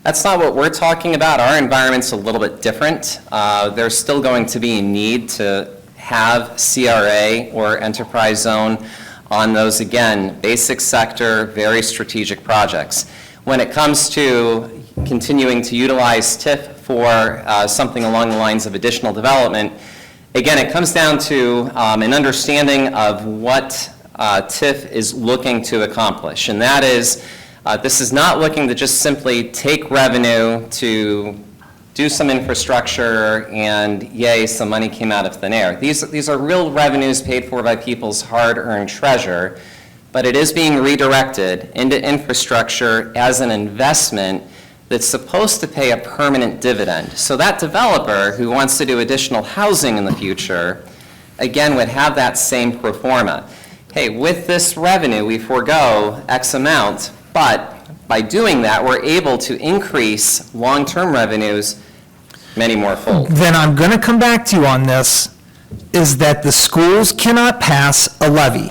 That's not what we're talking about. Our environment's a little bit different. There's still going to be a need to have CRA or enterprise zone on those, again, basic sector, very strategic projects. When it comes to continuing to utilize TIF for something along the lines of additional development, again, it comes down to an understanding of what TIF is looking to accomplish, and that is, this is not looking to just simply take revenue to do some infrastructure and yay, some money came out of thin air. These are real revenues paid for by people's hard-earned treasure, but it is being redirected into infrastructure as an investment that's supposed to pay a permanent dividend. So that developer who wants to do additional housing in the future, again, would have that same pro forma. Hey, with this revenue, we forego X amount, but by doing that, we're able to increase long-term revenues many more fold.
Then I'm going to come back to you on this, is that the schools cannot pass a levy.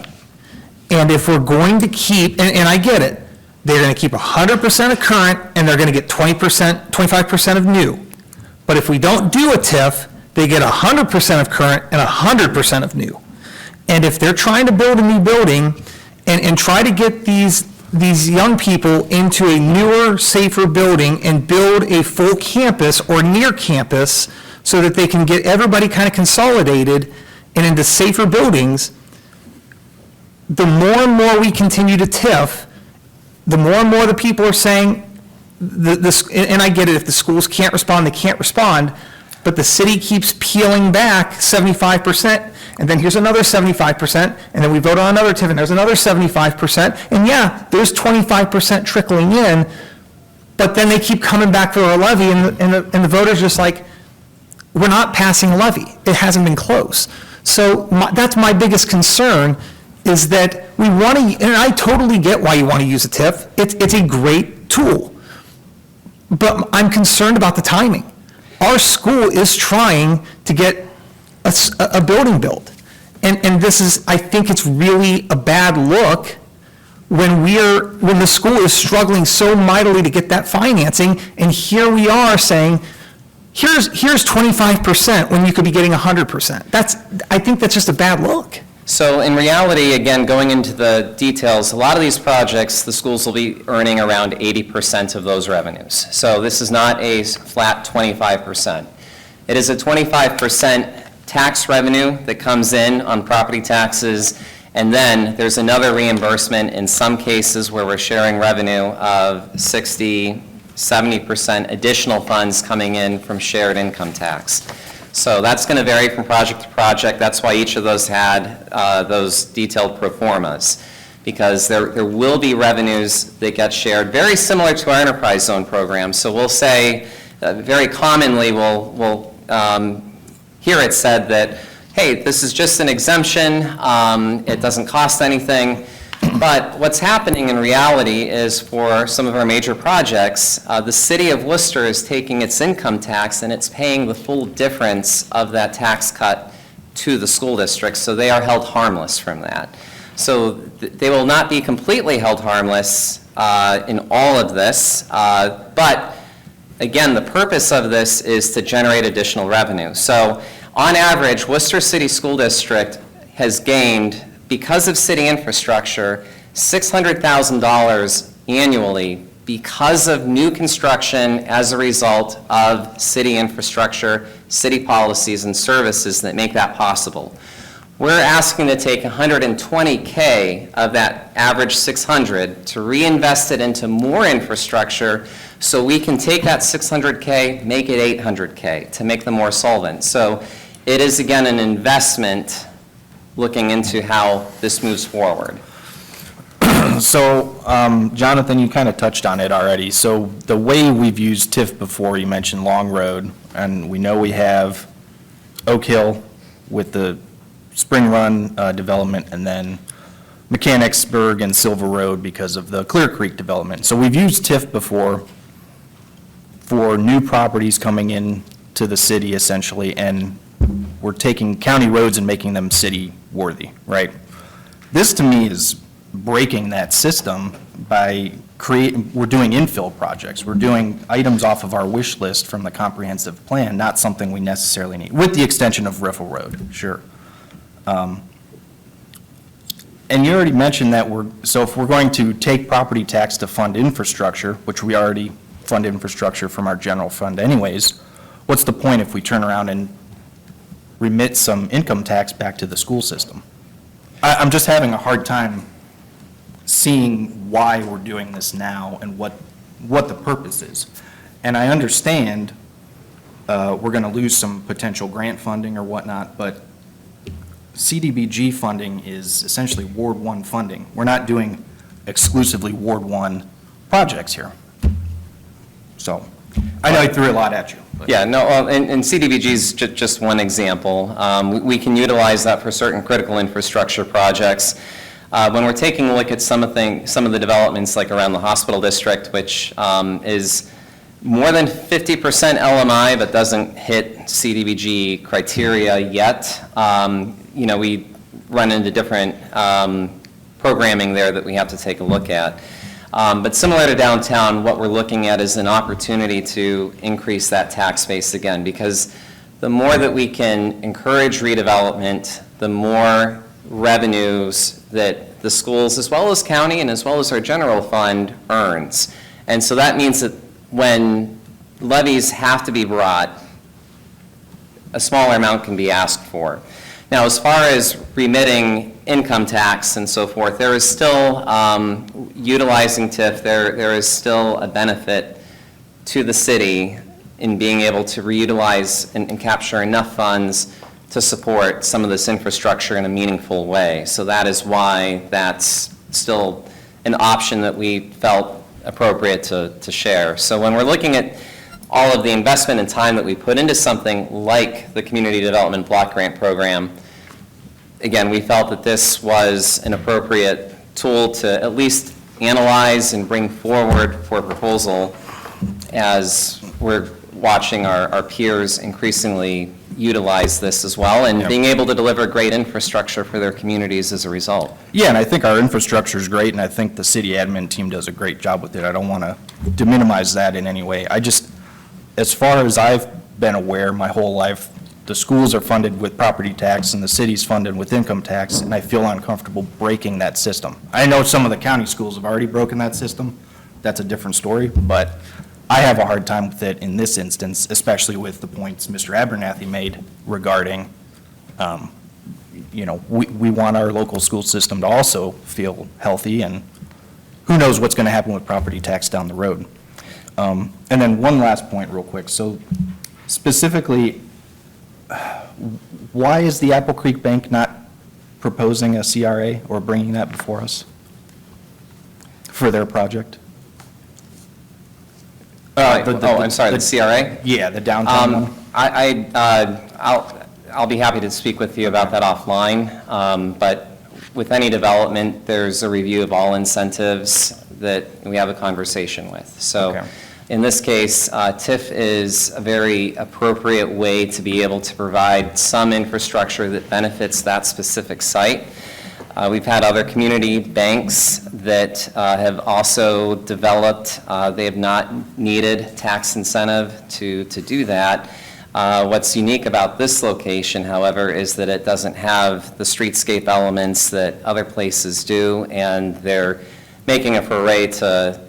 And if we're going to keep, and I get it, they're going to keep 100% of current, and they're going to get 20%, 25% of new. But if we don't do a TIF, they get 100% of current and 100% of new. And if they're trying to build a new building and try to get these young people into a newer, safer building and build a full campus or near campus so that they can get everybody kind of consolidated and into safer buildings, the more and more we continue to TIF, the more and more the people are saying, and I get it, if the schools can't respond, they can't respond, but the city keeps peeling back 75%, and then here's another 75%, and then we vote on another TIF, and there's another 75%, and yeah, there's 25% trickling in, but then they keep coming back for a levy, and the voters just like, we're not passing a levy. It hasn't been close. So that's my biggest concern, is that we want to, and I totally get why you want to use a TIF. It's a great tool. But I'm concerned about the timing. Our school is trying to get a building built. And this is, I think it's really a bad look when the school is struggling so mightily to get that financing, and here we are saying, here's 25% when you could be getting 100%. I think that's just a bad look.
So in reality, again, going into the details, a lot of these projects, the schools will be earning around 80% of those revenues. So this is not a flat 25%. It is a 25% tax revenue that comes in on property taxes, and then there's another reimbursement in some cases where we're sharing revenue of 60, 70% additional funds coming in from shared income tax. So that's going to vary from project to project. That's why each of those had those detailed pro formas, because there will be revenues that get shared, very similar to our enterprise zone program. So we'll say, very commonly, we'll hear it said that, hey, this is just an exemption, it doesn't cost anything. But what's happening in reality is, for some of our major projects, the city of Wooster is taking its income tax and it's paying the full difference of that tax cut to the school district, so they are held harmless from that. So they will not be completely held harmless in all of this, but again, the purpose of this is to generate additional revenue. So on average, Worcester City School District has gained, because of city infrastructure, $600,000 annually because of new construction as a result of city infrastructure, city policies, and services that make that possible. We're asking to take 120K of that average 600 to reinvest it into more infrastructure so we can take that 600K, make it 800K to make them more solvent. So it is, again, an investment looking into how this moves forward.
So, Jonathan, you kind of touched on it already. So the way we've used TIF before, you mentioned Long Road, and we know we have Oak Hill with the Spring Run development, and then Mechanicsburg and Silver Road because of the Clear Creek development. So we've used TIF before for new properties coming in to the city essentially, and we're taking county roads and making them city-worthy, right? This, to me, is breaking that system by we're doing infill projects. We're doing items off of our wish list from the comprehensive plan, not something we necessarily need, with the extension of Riffle Road, sure. And you already mentioned that so if we're going to take property tax to fund infrastructure, which we already fund infrastructure from our general fund anyways, what's the point if we turn around and remit some income tax back to the school system? I'm just having a hard time seeing why we're doing this now and what the purpose is. And I understand we're going to lose some potential grant funding or whatnot, but CDBG funding is essentially Ward 1 funding. We're not doing exclusively Ward 1 projects here. So, I know I threw a lot at you. But.
Yeah, no, and CDBG is just one example. We can utilize that for certain critical infrastructure projects. When we're taking a look at some of the developments like around the hospital district, which is more than 50% LMI but doesn't hit CDBG criteria yet, we run into different programming there that we have to take a look at. But similar to downtown, what we're looking at is an opportunity to increase that tax base again, because the more that we can encourage redevelopment, the more revenues that the schools, as well as county and as well as our general fund, earns. And so that means that when levies have to be brought, a smaller amount can be asked for. Now, as far as remitting income tax and so forth, there is still, utilizing TIF, there is still a benefit to the city in being able to reutilize and capture enough funds to support some of this infrastructure in a meaningful way. So that is why that's still an option that we felt appropriate to share. So when we're looking at all of the investment and time that we put into something like the Community Development Block Grant Program, again, we felt that this was an appropriate tool to at least analyze and bring forward for proposal as we're watching our peers increasingly utilize this as well, and being able to deliver great infrastructure for their communities as a result.
Yeah, and I think our infrastructure is great, and I think the city admin team does a great job with it. I don't want to minimize that in any way. I just, as far as I've been aware my whole life, the schools are funded with property tax and the city's funded with income tax, and I feel uncomfortable breaking that system. I know some of the county schools have already broken that system. That's a different story, but I have a hard time with it in this instance, especially with the points Mr. Abernathy made regarding, we want our local school system to also feel healthy, and who knows what's going to happen with property tax down the road. And then one last point real quick. So specifically, why is the Apple Creek Bank not proposing a CRA or bringing that before us for their project?
I'm sorry, the CRA?
Yeah, the downtown one.
I'll be happy to speak with you about that offline, but with any development, there's a review of all incentives that we have a conversation with. So
Okay.
in this case, TIF is a very appropriate way to be able to provide some infrastructure that benefits that specific site. We've had other community banks that have also developed, they have not needed tax incentive to do that. What's unique about this location, however, is that it doesn't have the streetscape elements that other places do, and they're making a foray to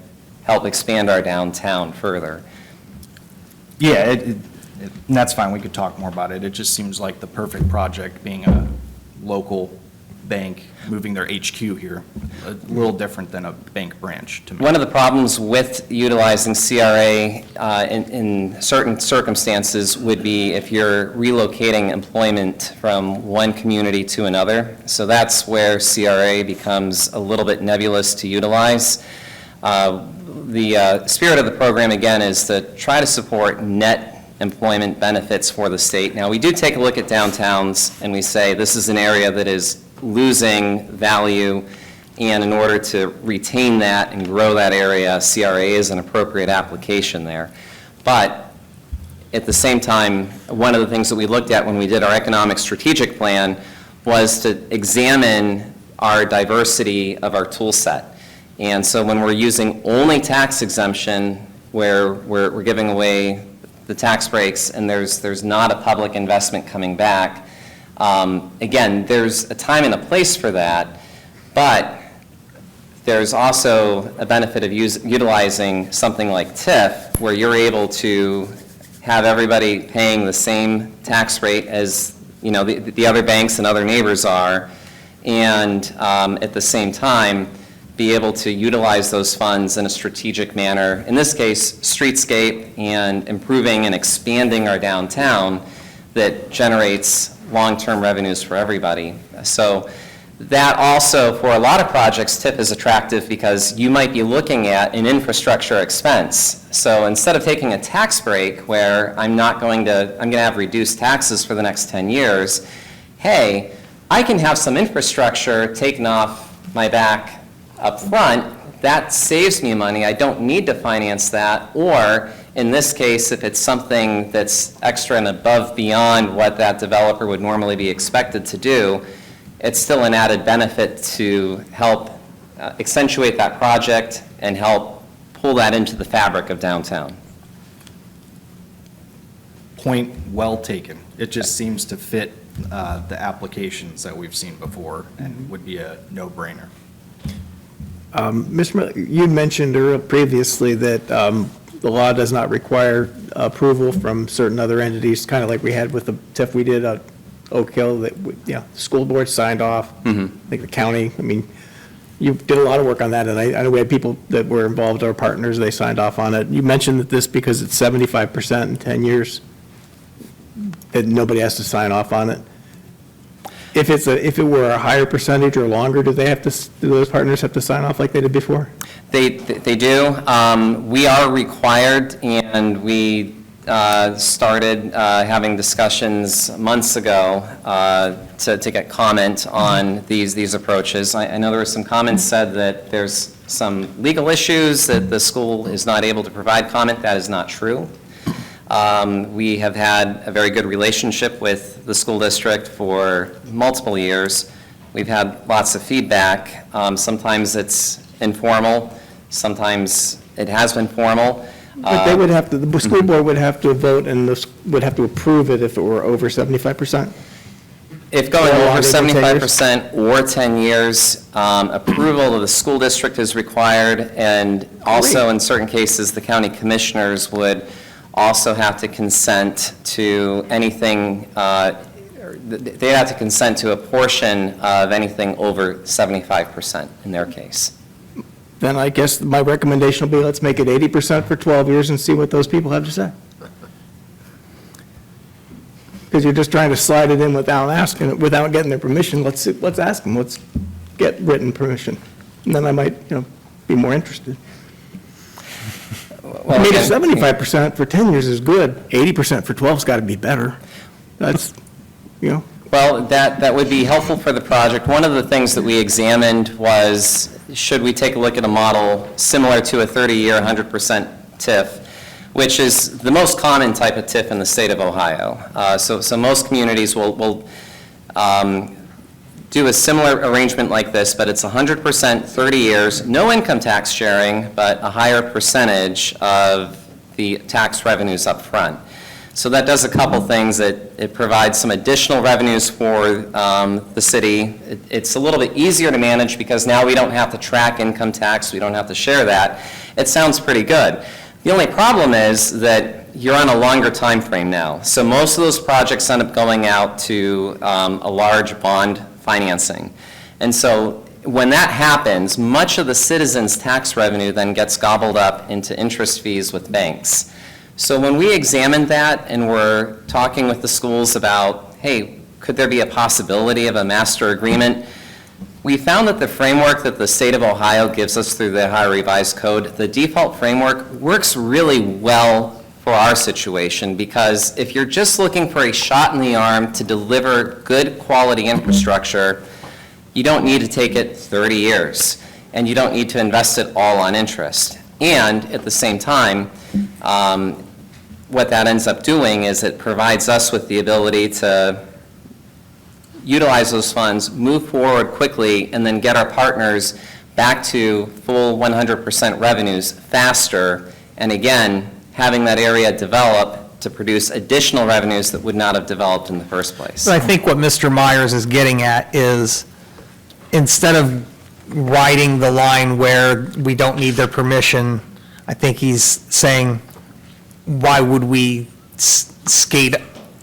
help expand our downtown further.
Yeah, and that's fine. We could talk more about it. It just seems like the perfect project being a
local bank moving their HQ here. A little different than a bank branch to me.
One of the problems with utilizing CRA in certain circumstances would be if you're relocating employment from one community to another. So that's where CRA becomes a little bit nebulous to utilize. The spirit of the program, again, is to try to support net employment benefits for the state. Now, we do take a look at downtowns, and we say this is an area that is losing value, and in order to retain that and grow that area, CRA is an appropriate application there. But at the same time, one of the things that we looked at when we did our economic strategic plan was to examine our diversity of our tool set. And so when we're using only tax exemption, where we're giving away the tax breaks and there's not a public investment coming back, again, there's a time and a place for that, but there's also a benefit of utilizing something like TIF, where you're able to have everybody paying the same tax rate as, you know, the other banks and other neighbors are, and at the same time, be able to utilize those funds in a strategic manner. In this case, streetscape and improving and expanding our downtown that generates long-term revenues for everybody. So that also, for a lot of projects, TIF is attractive because you might be looking at an infrastructure expense. So instead of taking a tax break where I'm going to have reduced taxes for the next 10 years, hey, I can have some infrastructure taken off my back up front. That saves me money. I don't need to finance that. Or in this case, if it's something that's extra and above beyond what that developer would normally be expected to do, it's still an added benefit to help accentuate that project and help pull that into the fabric of downtown.
Point well taken. It just seems to fit the applications that we've seen before and would be a no-brainer.
Mr. Miller, you mentioned previously that the law does not require approval from certain other entities, kind of like we had with the TIF we did at Oak Hill, that, the school board signed off. I think the county, I mean, you did a lot of work on that, and I know we had people that were involved, our partners, they signed off on it. You mentioned that this, because it's 75% in 10 years, that nobody has to sign off on it. If it were a higher percentage or longer, do those partners have to sign off like they did before?
They do. We are required, and we started having discussions months ago to get comment on these approaches. I know there were some comments said that there's some legal issues that the school is not able to provide comment. That is not true. We have had a very good relationship with the school district for multiple years. We've had lots of feedback. Sometimes it's informal, sometimes it has been formal.
But they would have to, the school board would have to vote and would have to approve it if it were over 75%?
If going over 75% or 10 years, approval of the school district is required, and also in certain cases, the county commissioners would also have to consent to anything, they have to consent to a portion of anything over 75% in their case.
Then I guess my recommendation will be, let's make it 80% for 12 years and see what those people have to say. Because you're just trying to slide it in without asking, without getting their permission. Let's ask them, let's get written permission. And then I might, be more interested.
Well,
I mean, 75% for 10 years is good. 80% for 12's got to be better. That's,
Well, that would be helpful for the project. One of the things that we examined was, should we take a look at a model similar to a 30-year, 100% TIF, which is the most common type of TIF in the state of Ohio. So most communities will do a similar arrangement like this, but it's 100%, 30 years, no income tax sharing, but a higher percentage of the tax revenues up front. So that does a couple things. It provides some additional revenues for the city. It's a little bit easier to manage because now we don't have to track income tax. We don't have to share that. It sounds pretty good. The only problem is that you're on a longer time frame now. So most of those projects end up going out to a large bond financing. And so when that happens, much of the citizens' tax revenue then gets gobbled up into interest fees with banks. So when we examined that and we're talking with the schools about, hey, could there be a possibility of a master agreement, we found that the framework that the state of Ohio gives us through the Ohio Revised Code, the default framework, works really well for our situation, because if you're just looking for a shot in the arm to deliver good quality infrastructure, you don't need to take it 30 years, and you don't need to invest it all on interest. And at the same time, what that ends up doing is it provides us with the ability to utilize those funds, move forward quickly, and then get our partners back to full 100% revenues faster, and again, having that area develop to produce additional revenues that would not have developed in the first place.
So I think what Mr. Myers is getting at is, instead of riding the line where we don't need their permission, I think he's saying, why would we skate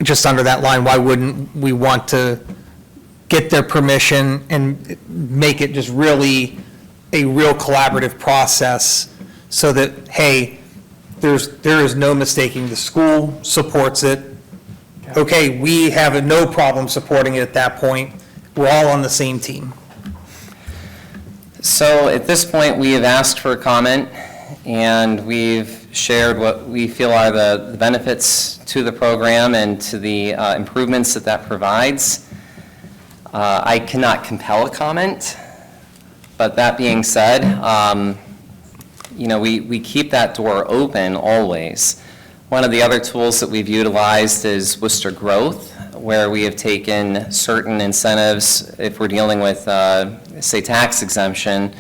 just under that line? Why wouldn't we want to get their permission and make it just really a real collaborative process so that, hey, there is no mistaking, the school supports it. Okay, we have no problem supporting it at that point. We're all on the same team.
So at this point, we have asked for a comment, and we've shared what we feel are the benefits to the program and to the improvements that provides. I cannot compel a comment, but that being said, we keep that door open always. One of the other tools that we've utilized is Wooster Growth, where we have taken certain incentives, if we're dealing with, say, tax exemption.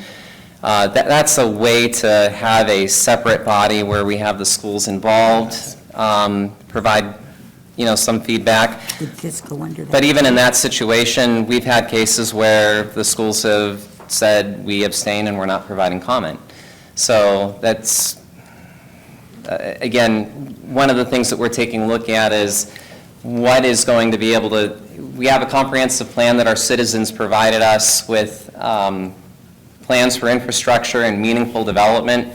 That's a way to have a separate body where we have the schools involved, provide, some feedback.
Did this go under that?
But even in that situation, we've had cases where the schools have said, we abstain and we're not providing comment. So that's, again, one of the things that we're taking a look at is what is going to be able to, we have a comprehensive plan that our citizens provided us with plans for infrastructure and meaningful development.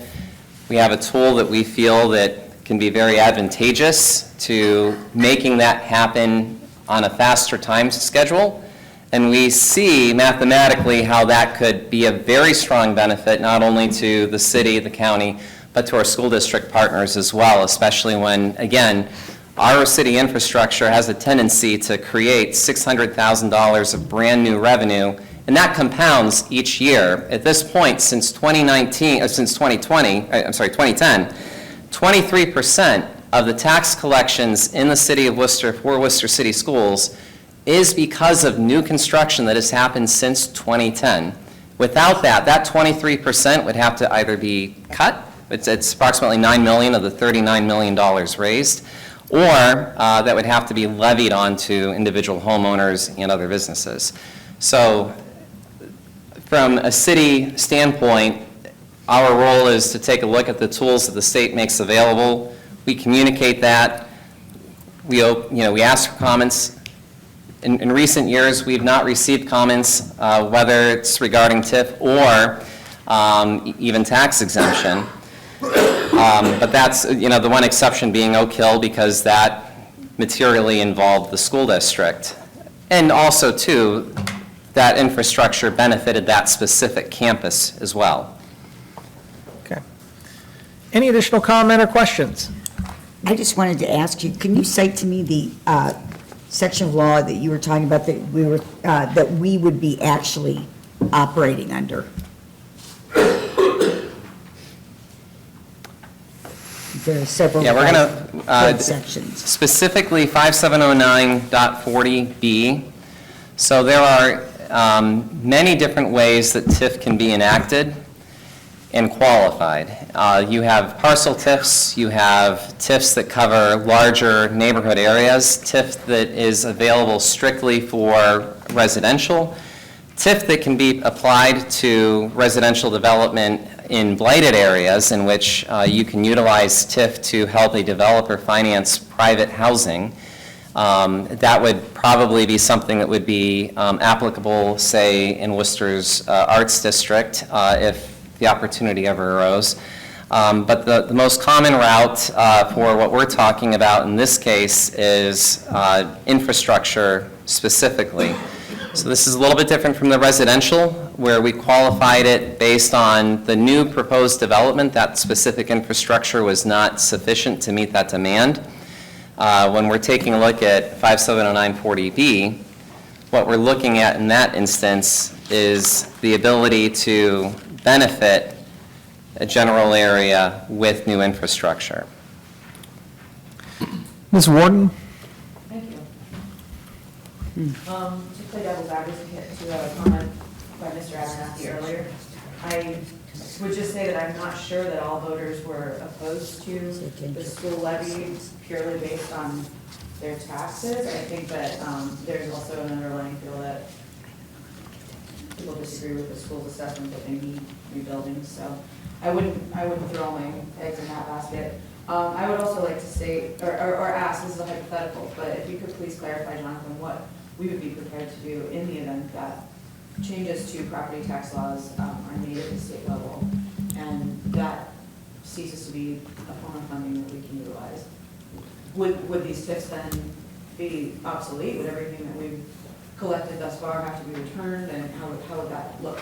We have a tool that we feel that can be very advantageous to making that happen on a faster time schedule. And we see mathematically how that could be a very strong benefit, not only to the city, the county, but to our school district partners as well, especially when, again, our city infrastructure has a tendency to create $600,000 of brand new revenue, and that compounds each year. At this point, since 2010, 23% of the tax collections in the city of Worcester for Worcester City Schools is because of new construction that has happened since 2010. Without that, that 23% would have to either be cut, it's approximately $9 million of the $39 million raised, or that would have to be levied onto individual homeowners and other businesses. So from a city standpoint, our role is to take a look at the tools that the state makes available. We communicate that. We ask for comments. In recent years, we've not received comments, whether it's regarding TIF or even tax exemption. But that's, the one exception being Oak Hill, because that materially involved the school district. And also, too, that infrastructure benefited that specific campus as well.
Okay. Any additional comment or questions?
I just wanted to ask you, can you cite to me the section of law that you were talking about that we would be actually operating under? There are several code sections.
Specifically 5709.40B. So there are many different ways that TIF can be enacted and qualified. You have parcel TIFs, you have TIFs that cover larger neighborhood areas, TIF that is available strictly for residential, TIF that can be applied to residential development in blighted areas in which you can utilize TIF to help a developer finance private housing. That would probably be something that would be applicable, say, in Worcester's Arts District, if the opportunity ever arose. But the most common route for what we're talking about in this case is infrastructure specifically. So this is a little bit different from the residential, where we qualified it based on the new proposed development. That specific infrastructure was not sufficient to meet that demand. When we're taking a look at 570940B, what we're looking at in that instance is the ability to benefit a general area with new infrastructure.
Ms. Warden?
Thank you. To play devil's advocate to a comment by Mr. Abernathy earlier, I would just say that I'm not sure that all voters were opposed to the school levy purely based on their taxes. I think that there's also an underlying feel that people disagree with the school's assessment that they need rebuilding. So I wouldn't throw my eggs in that basket. I would also like to say, or ask, this is a hypothetical, but if you could please clarify, Jonathan, what we would be prepared to do in the event that changes to property tax laws are made at the state level, and that ceases to be a form of funding that we can utilize. Would these TIFs then be obsolete? Would everything that we've collected thus far have to be returned, and how would that look?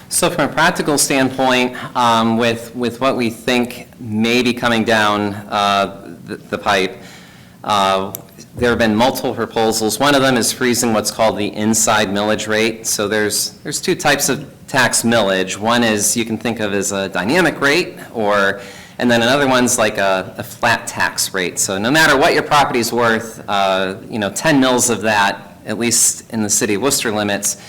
So from a practical standpoint, with what we think may be coming down the pipe, there have been multiple proposals. One of them is freezing what's called the inside millage rate. So there's two types of tax millage. One is you can think of as a dynamic rate, and then another one's like a flat tax rate. So no matter what your property's worth, 10 mils of that, at least in the city of Worcester limits,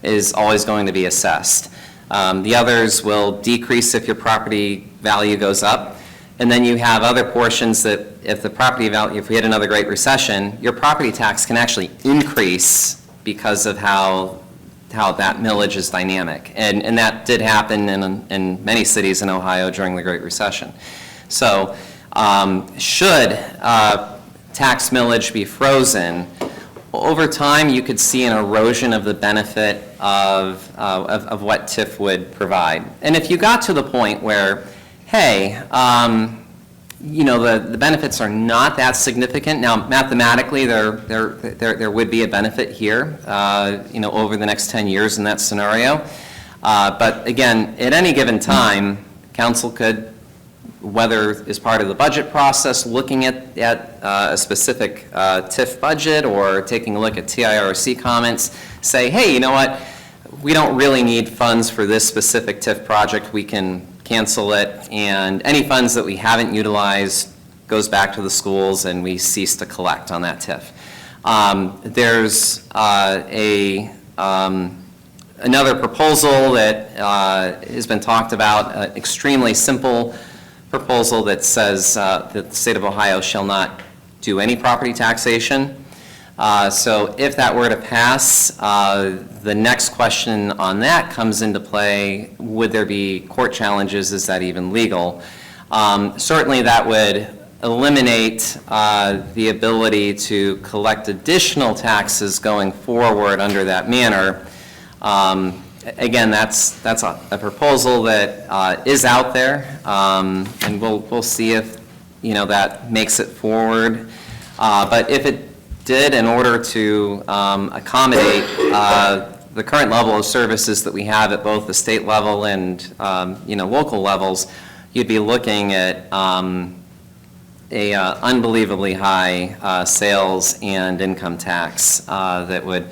is always going to be assessed. The others will decrease if your property value goes up. And then you have other portions that if the property value, if we had another Great Recession, your property tax can actually increase because of how that millage is dynamic. And that did happen in many cities in Ohio during the Great Recession. So should tax millage be frozen, over time you could see an erosion of the benefit of what TIF would provide. And if you got to the point where, hey, the benefits are not that significant. Now, mathematically, there would be a benefit here, over the next 10 years in that scenario. But again, at any given time, council could, whether as part of the budget process, looking at a specific TIF budget or taking a look at TIRC comments, say, hey, you know what, we don't really need funds for this specific TIF project. We can cancel it, and any funds that we haven't utilized goes back to the schools, and we cease to collect on that TIF. There's another proposal that has been talked about, extremely simple proposal that says that the state of Ohio shall not do any property taxation. So if that were to pass, the next question on that comes into play: would there be court challenges? Is that even legal? Certainly that would eliminate the ability to collect additional taxes going forward under that manner. Again, that's a proposal that is out there, and we'll see if that makes it forward. But if it did, in order to accommodate the current level of services that we have at both the state level and local levels, you'd be looking at a unbelievably high sales and income tax that would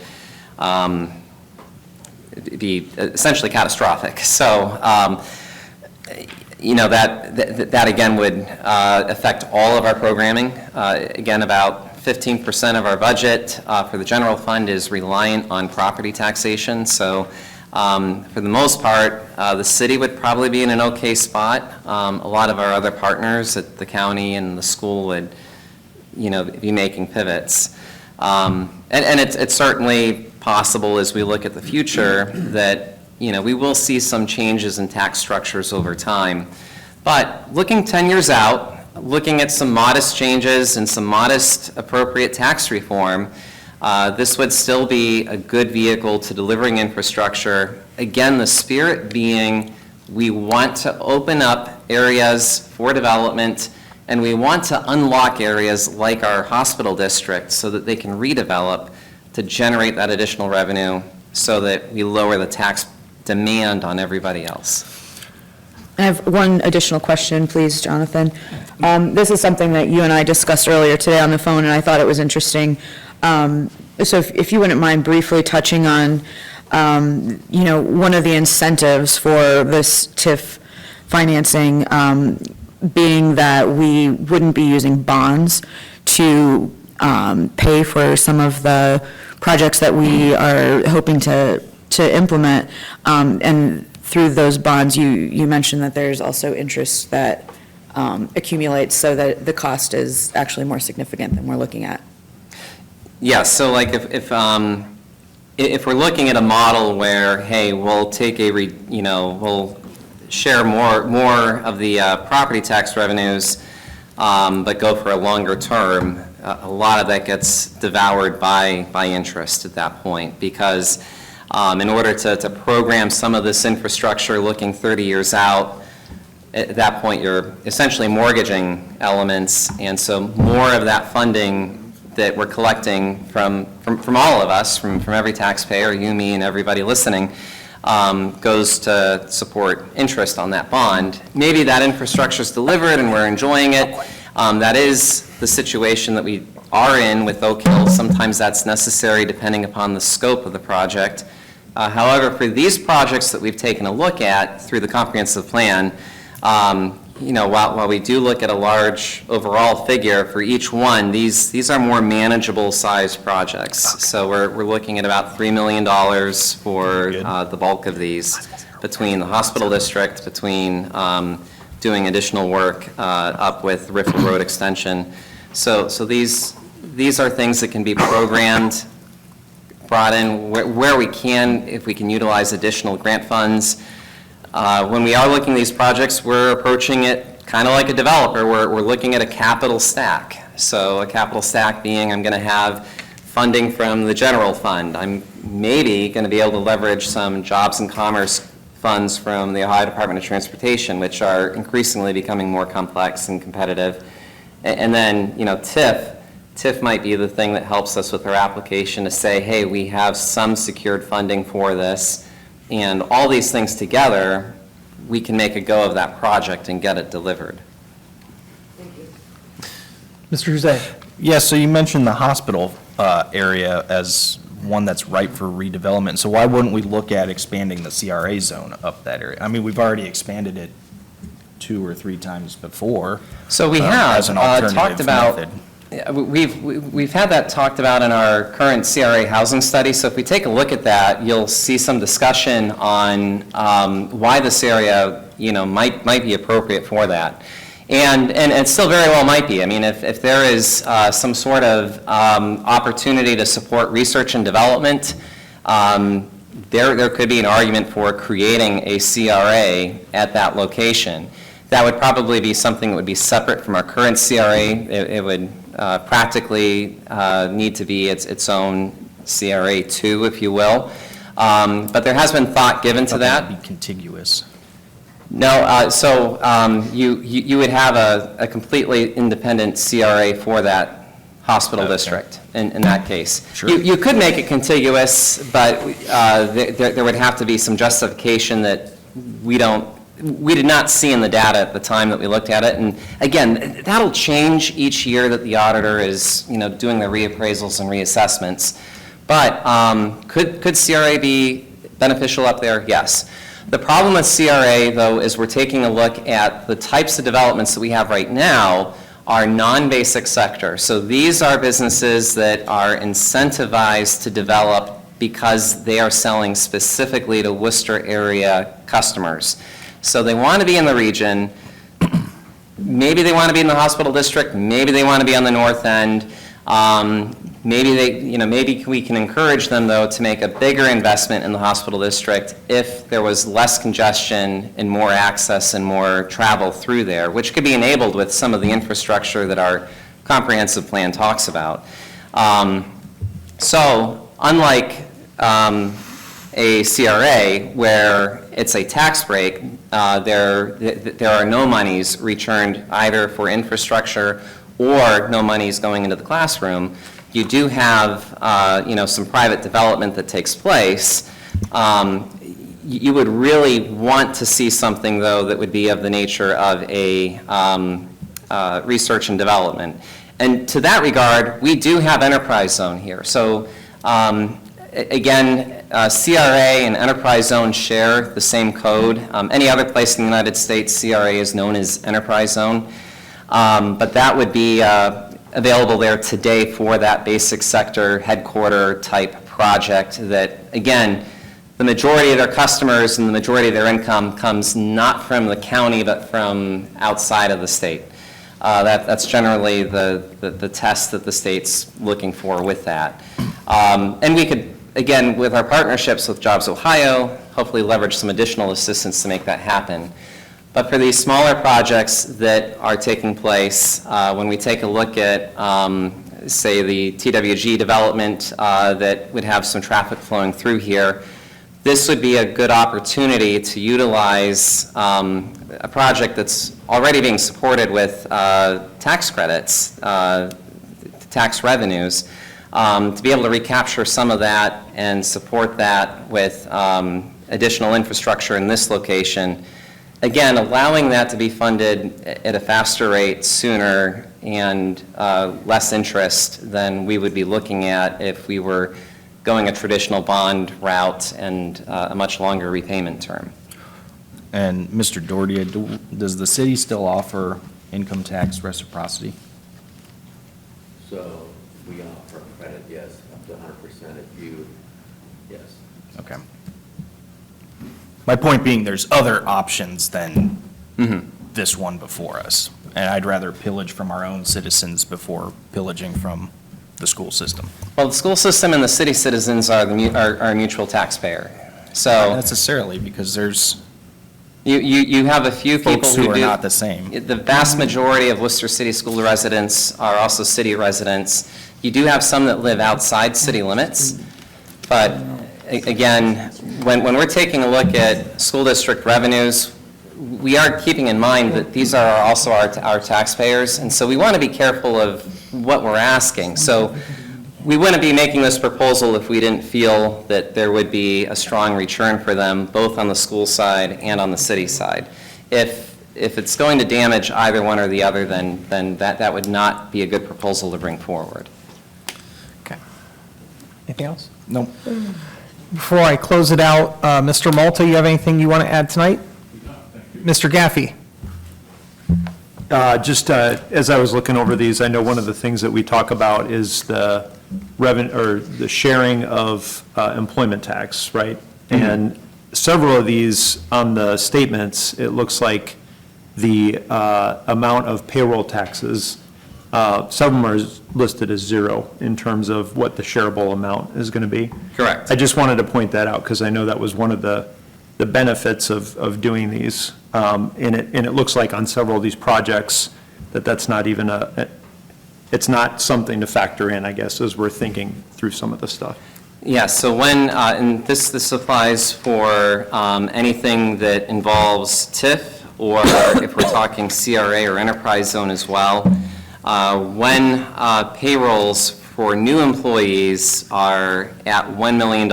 be essentially catastrophic. So that again would affect all of our programming. Again, about 15% of our budget for the general fund is reliant on property taxation. So for the most part, the city would probably be in an okay spot. A lot of our other partners at the county and the school would, be making pivots. And it's certainly possible as we look at the future that, we will see some changes in tax structures over time. But looking 10 years out, looking at some modest changes and some modest appropriate tax reform, this would still be a good vehicle to delivering infrastructure. Again, the spirit being we want to open up areas for development, and we want to unlock areas like our hospital district so that they can redevelop to generate that additional revenue so that we lower the tax demand on everybody else.
I have one additional question, please, Jonathan. This is something that you and I discussed earlier today on the phone, and I thought it was interesting. So if you wouldn't mind briefly touching on, one of the incentives for this TIF financing being that we wouldn't be using bonds to pay for some of the projects that we are hoping to implement, and through those bonds, you mentioned that there's also interest that accumulates so that the cost is actually more significant than we're looking at.
Yes, so like if we're looking at a model where, hey, we'll take we'll share more of the property tax revenues, but go for a longer term, a lot of that gets devoured by interest at that point, because in order to program some of this infrastructure looking 30 years out, at that point you're essentially mortgaging elements, and so more of that funding that we're collecting from all of us, from every taxpayer, you, me, and everybody listening, goes to support interest on that bond. Maybe that infrastructure is delivered and we're enjoying it. That is the situation that we are in with Oak Hill. Sometimes that's necessary depending upon the scope of the project. However, for these projects that we've taken a look at through the comprehensive plan, while we do look at a large overall figure for each one, these are more manageable sized projects. So we're looking at about $3 million for the bulk of these, between the hospital district, between doing additional work up with Riffle Road extension. So these are things that can be programmed, brought in where we can, if we can utilize additional grant funds. When we are looking at these projects, we're approaching it kind of like a developer. We're looking at a capital stack. So a capital stack being I'm going to have funding from the general fund. I'm maybe going to be able to leverage some jobs and commerce funds from the Ohio Department of Transportation, which are increasingly becoming more complex and competitive. And then, TIF might be the thing that helps us with our application to say, hey, we have some secured funding for this. And all these things together, we can make a go of that project and get it delivered.
Thank you.
Mr. Jose?
Yes, so you mentioned the hospital area as one that's ripe for redevelopment. So why wouldn't we look at expanding the CRA zone up that area? I mean, we've already expanded it 2 or 3 times before.
So we have
as an alternative
talked about.
method.
We've had that talked about in our current CRA housing study. So if we take a look at that, you'll see some discussion on why this area, might be appropriate for that. And it still very well might be. I mean, if there is some sort of opportunity to support research and development, there could be an argument for creating a CRA at that location. That would probably be something that would be separate from our current CRA. It would practically need to be its own CRA 2, if you will. But there has been thought given to that.
Be contiguous.
No, so you would have a completely independent CRA for that hospital district in that case.
Sure.
You could make it contiguous, but there would have to be some justification that we did not see in the data at the time that we looked at it. And again, that'll change each year that the auditor is, doing the reappraisals and reassessments. But could CRA be beneficial up there? Yes. The problem with CRA, though, is we're taking a look at the types of developments that we have right now are non-basic sector. So these are businesses that are incentivized to develop because they are selling specifically to Wooster area customers. So they want to be in the region. Maybe they want to be in the hospital district. Maybe they want to be on the north end. maybe we can encourage them, though, to make a bigger investment in the hospital district if there was less congestion and more access and more travel through there, which could be enabled with some of the infrastructure that our comprehensive plan talks about. So, unlike a CRA, where it's a tax break, there are no monies returned either for infrastructure or no monies going into the classroom. You do have, some private development that takes place. You would really want to see something, though, that would be of the nature of a research and development. And to that regard, we do have enterprise zone here. So, again, CRA and enterprise zone share the same code. Any other place in the United States, CRA is known as enterprise zone. But that would be available there today for that basic sector headquarter type project that, again, the majority of their customers and the majority of their income comes not from the county but from outside of the state. That's generally the test that the state's looking for with that. And we could, again, with our partnerships with Jobs Ohio, hopefully leverage some additional assistance to make that happen. But for these smaller projects that are taking place, when we take a look at, say, the TWG development that would have some traffic flowing through here, this would be a good opportunity to utilize a project that's already being supported with tax credits, tax revenues, to be able to recapture some of that and support that with additional infrastructure in this location. Again, allowing that to be funded at a faster rate sooner and less interest than we would be looking at if we were going a traditional bond route and a much longer repayment term.
And Mr. Doherty, does the city still offer income tax reciprocity?
So we offer credit, yes, up to 100% if you, yes.
Okay. My point being, there's other options than this one before us. And I'd rather pillage from our own citizens before pillaging from the school system.
Well, the school system and the city citizens are a mutual taxpayer. So
Not necessarily, because there's
you have a few people
folks who are
do,
not the same.
The vast majority of Worcester City School residents are also city residents. You do have some that live outside city limits, but again, when we're taking a look at school district revenues, we are keeping in mind that these are also our taxpayers, and so we want to be careful of what we're asking. So we wouldn't be making this proposal if we didn't feel that there would be a strong return for them, both on the school side and on the city side. If it's going to damage either one or the other, then that would not be a good proposal to bring forward.
Okay. Anything else?
No.
Before I close it out, Mr. Malta, you have anything you want to add tonight? Mr. Gaffey?
Just as I was looking over these, I know one of the things that we talk about is the revenue, or the sharing of employment tax, right? And several of these on the statements, it looks like the amount of payroll taxes, some of them are listed as zero in terms of what the shareable amount is going to be.
Correct.
I just wanted to point that out because I know that was one of the benefits of doing these. And it looks like on several of these projects that's not even it's not something to factor in, I guess, as we're thinking through some of the stuff.
Yeah, so when, and this applies for anything that involves TIF, or if we're talking CRA or enterprise zone as well, when payrolls for new employees are at $1 million,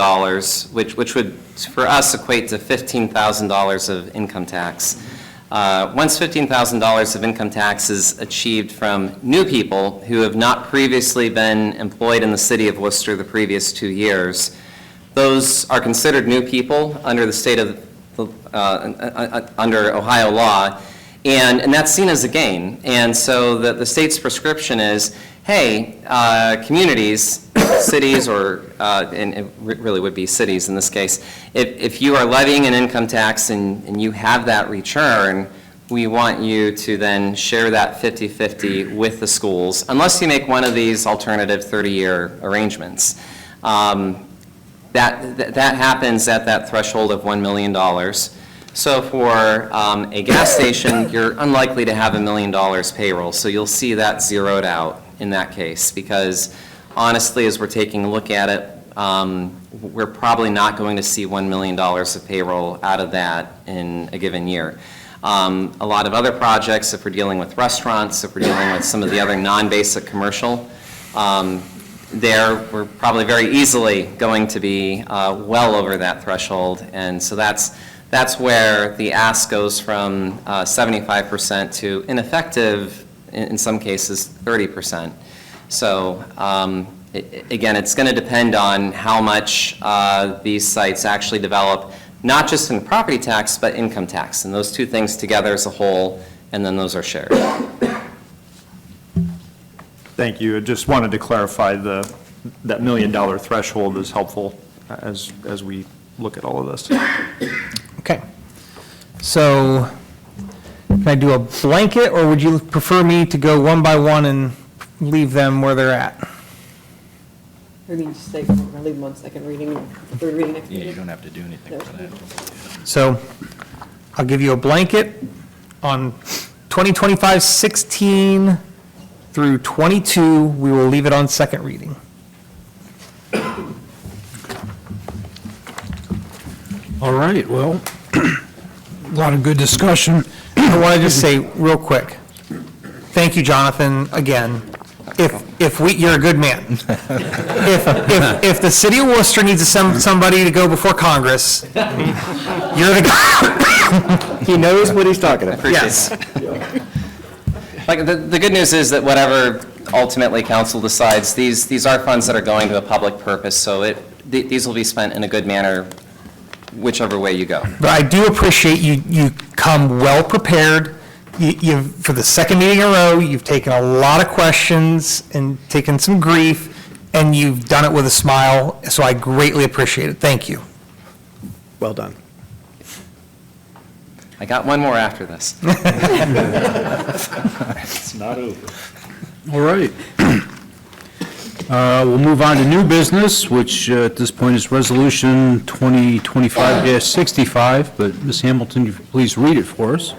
which would, for us, equate to $15,000 of income tax. Once $15,000 of income tax is achieved from new people who have not previously been employed in the city of Worcester the previous 2 years, those are considered new people under the state of, under Ohio law, and that's seen as a gain. And so the state's prescription is, hey, communities, cities, or, and it really would be cities in this case, if you are levying an income tax and you have that return, we want you to then share that 50/50 with the schools, unless you make one of these alternative 30-year arrangements. That happens at that threshold of $1 million. So for a gas station, you're unlikely to have $1 million payroll, so you'll see that zeroed out in that case, because honestly, as we're taking a look at it, we're probably not going to see $1 million of payroll out of that in a given year. A lot of other projects, if we're dealing with restaurants, if we're dealing with some of the other non-basic commercial, we're probably very easily going to be well over that threshold, and so that's where the ask goes from 75% to ineffective, in some cases, 30%. So again, it's going to depend on how much these sites actually develop, not just in property tax, but income tax, and those two things together as a whole, and then those are shared.
Thank you. I just wanted to clarify that $1 million threshold is helpful as we look at all of this.
Okay. So can I do a blanket, or would you prefer me to go one by one and leave them where they're at?
Or you just say, we're going to leave them on second reading, third reading next
Yeah,
meeting.
you don't have to do anything for that.
So I'll give you a blanket on 2025-16 through 22. We will leave it on second reading.
All right, well, a lot of good discussion.
I want to just say real quick, thank you, Jonathan, again. You're a good man. If the city of Worcester needs to send somebody to go before Congress, you're the guy.
He knows what he's talking about.
Yes.
Like, the good news is that whatever ultimately council decides, these are funds that are going to a public purpose, so these will be spent in a good manner whichever way you go.
But I do appreciate you come well prepared. For the second meeting in a row, you've taken a lot of questions and taken some grief, and you've done it with a smile, so I greatly appreciate it. Thank you.
Well done.
I got one more after this.
It's not over.
All right. We'll move on to new business, which at this point is Resolution 2025-65, but Ms. Hamilton, you please read it for us.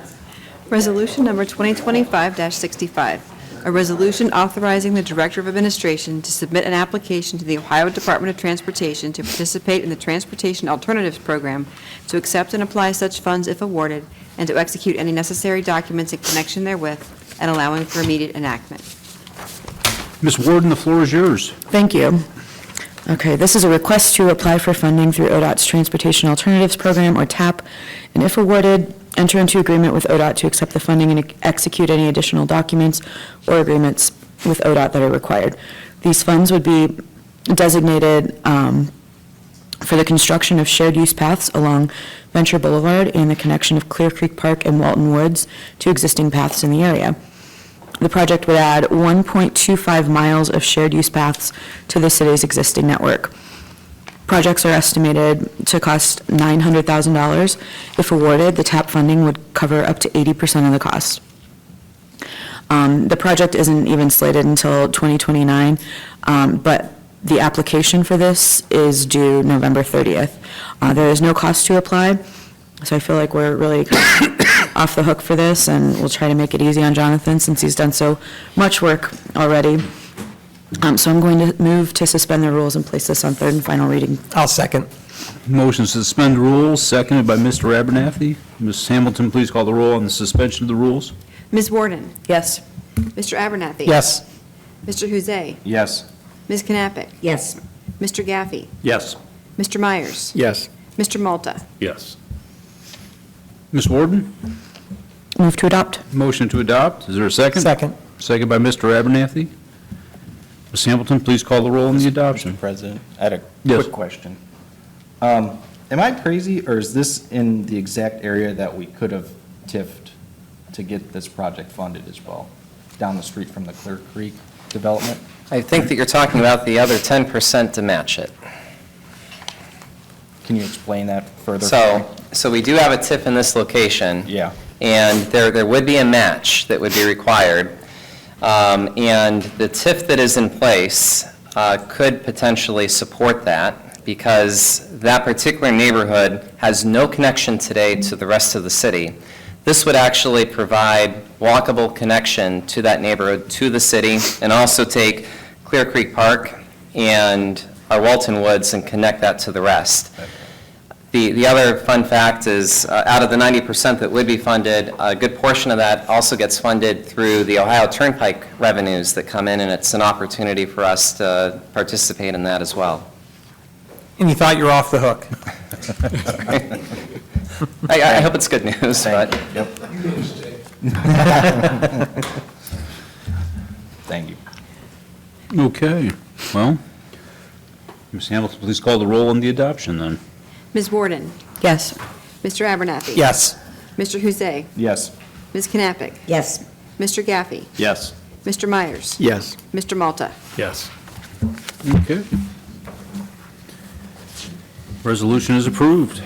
Resolution number 2025-65, a resolution authorizing the Director of Administration to submit an application to the Ohio Department of Transportation to participate in the Transportation Alternatives Program, to accept and apply such funds if awarded, and to execute any necessary documents in connection therewith, and allowing for immediate enactment.
Ms. Warden, the floor is yours.
Thank you. Okay, this is a request to apply for funding through ODOT's Transportation Alternatives Program, or TAP, and if awarded, enter into agreement with ODOT to accept the funding and execute any additional documents or agreements with ODOT that are required. These funds would be designated for the construction of shared-use paths along Venture Boulevard and the connection of Clear Creek Park and Walton Woods to existing paths in the area. The project would add 1.25 miles of shared-use paths to the city's existing network. Projects are estimated to cost $900,000. If awarded, the TAP funding would cover up to 80% of the cost. The project isn't even slated until 2029, but the application for this is due November 30th. There is no cost to apply, so I feel like we're really off the hook for this, and we'll try to make it easy on Jonathan since he's done so much work already. So I'm going to move to suspend the rules and place this on third and final reading.
I'll second.
Motion to suspend rules, seconded by Mr. Abernathy. Ms. Hamilton, please call the roll on the suspension of the rules.
Ms. Warden?
Yes.
Mr. Abernathy?
Yes.
Mr. Huzay?
Yes.
Ms. Knappich?
Yes.
Mr. Gaffey?
Yes.
Mr. Myers?
Yes.
Mr. Malta?
Yes.
Ms. Warden,
Move to adopt.
motion to adopt. Is there a second?
Second.
Second by Mr. Abernathy. Ms. Hamilton, please call the roll on the adoption.
Mr. President, I had a
Yes.
quick question. Am I crazy, or is this in the exact area that we could have TIFed to get this project funded as well, down the street from the Clear Creek development?
I think that you're talking about the other 10% to match it.
Can you explain that further? for me?
So we do have a TIF in this location.
Yeah.
and there would be a match that would be required. And the TIF that is in place could potentially support that, because that particular neighborhood has no connection today to the rest of the city. This would actually provide walkable connection to that neighborhood, to the city, and also take Clear Creek Park and our Walton Woods and connect that to the rest. The other fun fact is, out of the 90% that would be funded, a good portion of that also gets funded through the Ohio Turnpike revenues that come in, and it's an opportunity for us to participate in that as well.
And you thought you were off the hook.
I hope it's good news, but.
Thank you.
Okay, well, Ms. Hamilton, please call the roll on the adoption then.
Ms. Warden?
Yes.
Mr. Abernathy?
Yes.
Mr. Huzay?
Yes.
Ms. Knappich?
Yes.
Mr. Gaffey?
Yes.
Mr. Myers?
Yes.
Mr. Malta?
Yes.
Okay. Resolution is approved.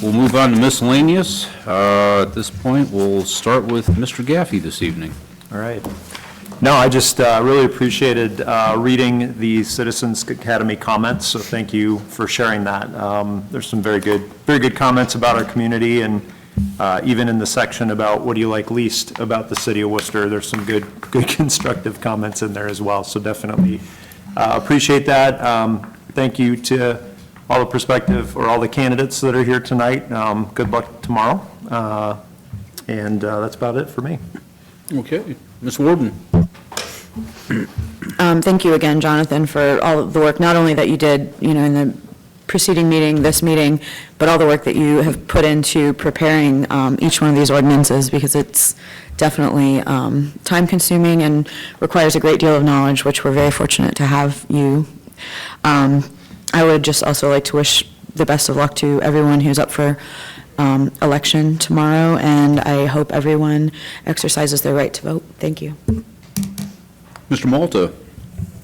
We'll move on to miscellaneous. At this point, we'll start with Mr. Gaffey this evening.
All right. No, I just really appreciated reading the Citizens Academy comments, so thank you for sharing that. There's some very good comments about our community, and even in the section about what do you like least about the city of Worcester, there's some good constructive comments in there as well, so definitely appreciate that. Thank you to all the prospective, or all the candidates that are here tonight. Good luck tomorrow, and that's about it for me.
Okay. Ms. Warden?
Thank you again, Jonathan, for all of the work, not only that you did, in the preceding meeting, this meeting, but all the work that you have put into preparing each one of these ordinances, because it's definitely time-consuming and requires a great deal of knowledge, which we're very fortunate to have you. I would just also like to wish the best of luck to everyone who's up for election tomorrow, and I hope everyone exercises their right to vote. Thank you.
Mr. Malta?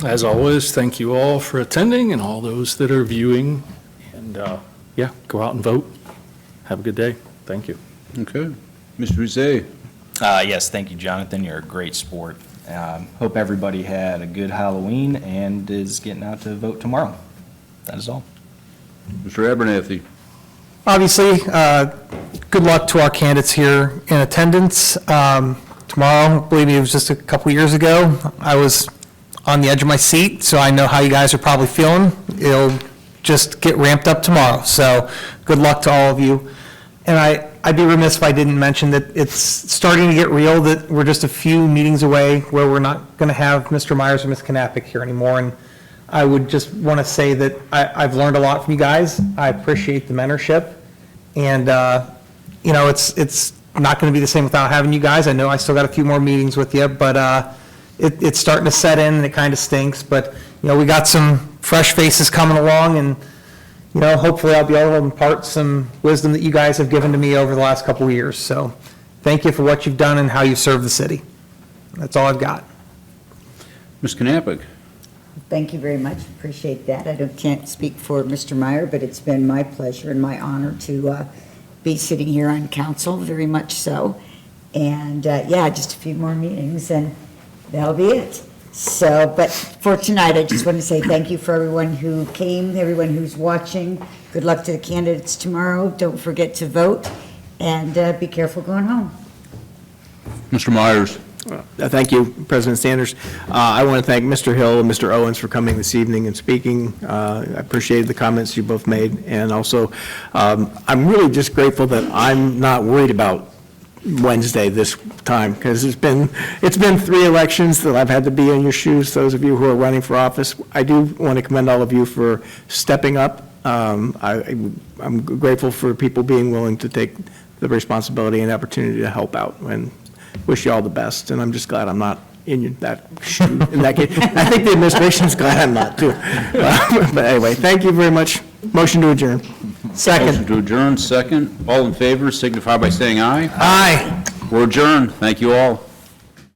As always, thank you all for attending, and all those that are viewing. And yeah, go out and vote. Have a good day. Thank you.
Okay. Mr. Huzay?
Yes, thank you, Jonathan. You're a great sport. Hope everybody had a good Halloween and is getting out to vote tomorrow. That is all.
Mr. Abernathy?
Obviously, good luck to our candidates here in attendance. Tomorrow, I believe it was just a couple years ago, I was on the edge of my seat, so I know how you guys are probably feeling. It'll just get ramped up tomorrow, so good luck to all of you. And I'd be remiss if I didn't mention that it's starting to get real, that we're just a few meetings away where we're not going to have Mr. Myers or Ms. Knappich here anymore. And I would just want to say that I've learned a lot from you guys. I appreciate the mentorship. And, it's not going to be the same without having you guys. I know I still got a few more meetings with you, but it's starting to set in, and it kind of stinks. But, we got some fresh faces coming along, and, hopefully I'll be able to impart some wisdom that you guys have given to me over the last couple of years. So thank you for what you've done and how you've served the city. That's all I've got.
Ms. Knappich?
Thank you very much. Appreciate that. Can't speak for Mr. Meyer, but it's been my pleasure and my honor to be sitting here on council, very much so. And just a few more meetings, and that'll be it. So, but for tonight, I just want to say thank you for everyone who came, everyone who's watching. Good luck to the candidates tomorrow. Don't forget to vote, and be careful going home.
Mr. Myers?
Thank you, President Sanders. I want to thank Mr. Hill and Mr. Owens for coming this evening and speaking. I appreciated the comments you both made. And also, I'm really just grateful that I'm not worried about Wednesday this time, because it's been 3 elections that I've had to be in your shoes, those of you who are running for office. I do want to commend all of you for stepping up. I'm grateful for people being willing to take the responsibility and opportunity to help out, and wish you all the best. And I'm just glad I'm not in that shoe, in that case. I think the administration's glad I'm not too. But anyway, thank you very much. Motion to adjourn.
Second.
Motion to adjourn, second. All in favor signify by saying aye.
Aye.
We're adjourned. Thank you all.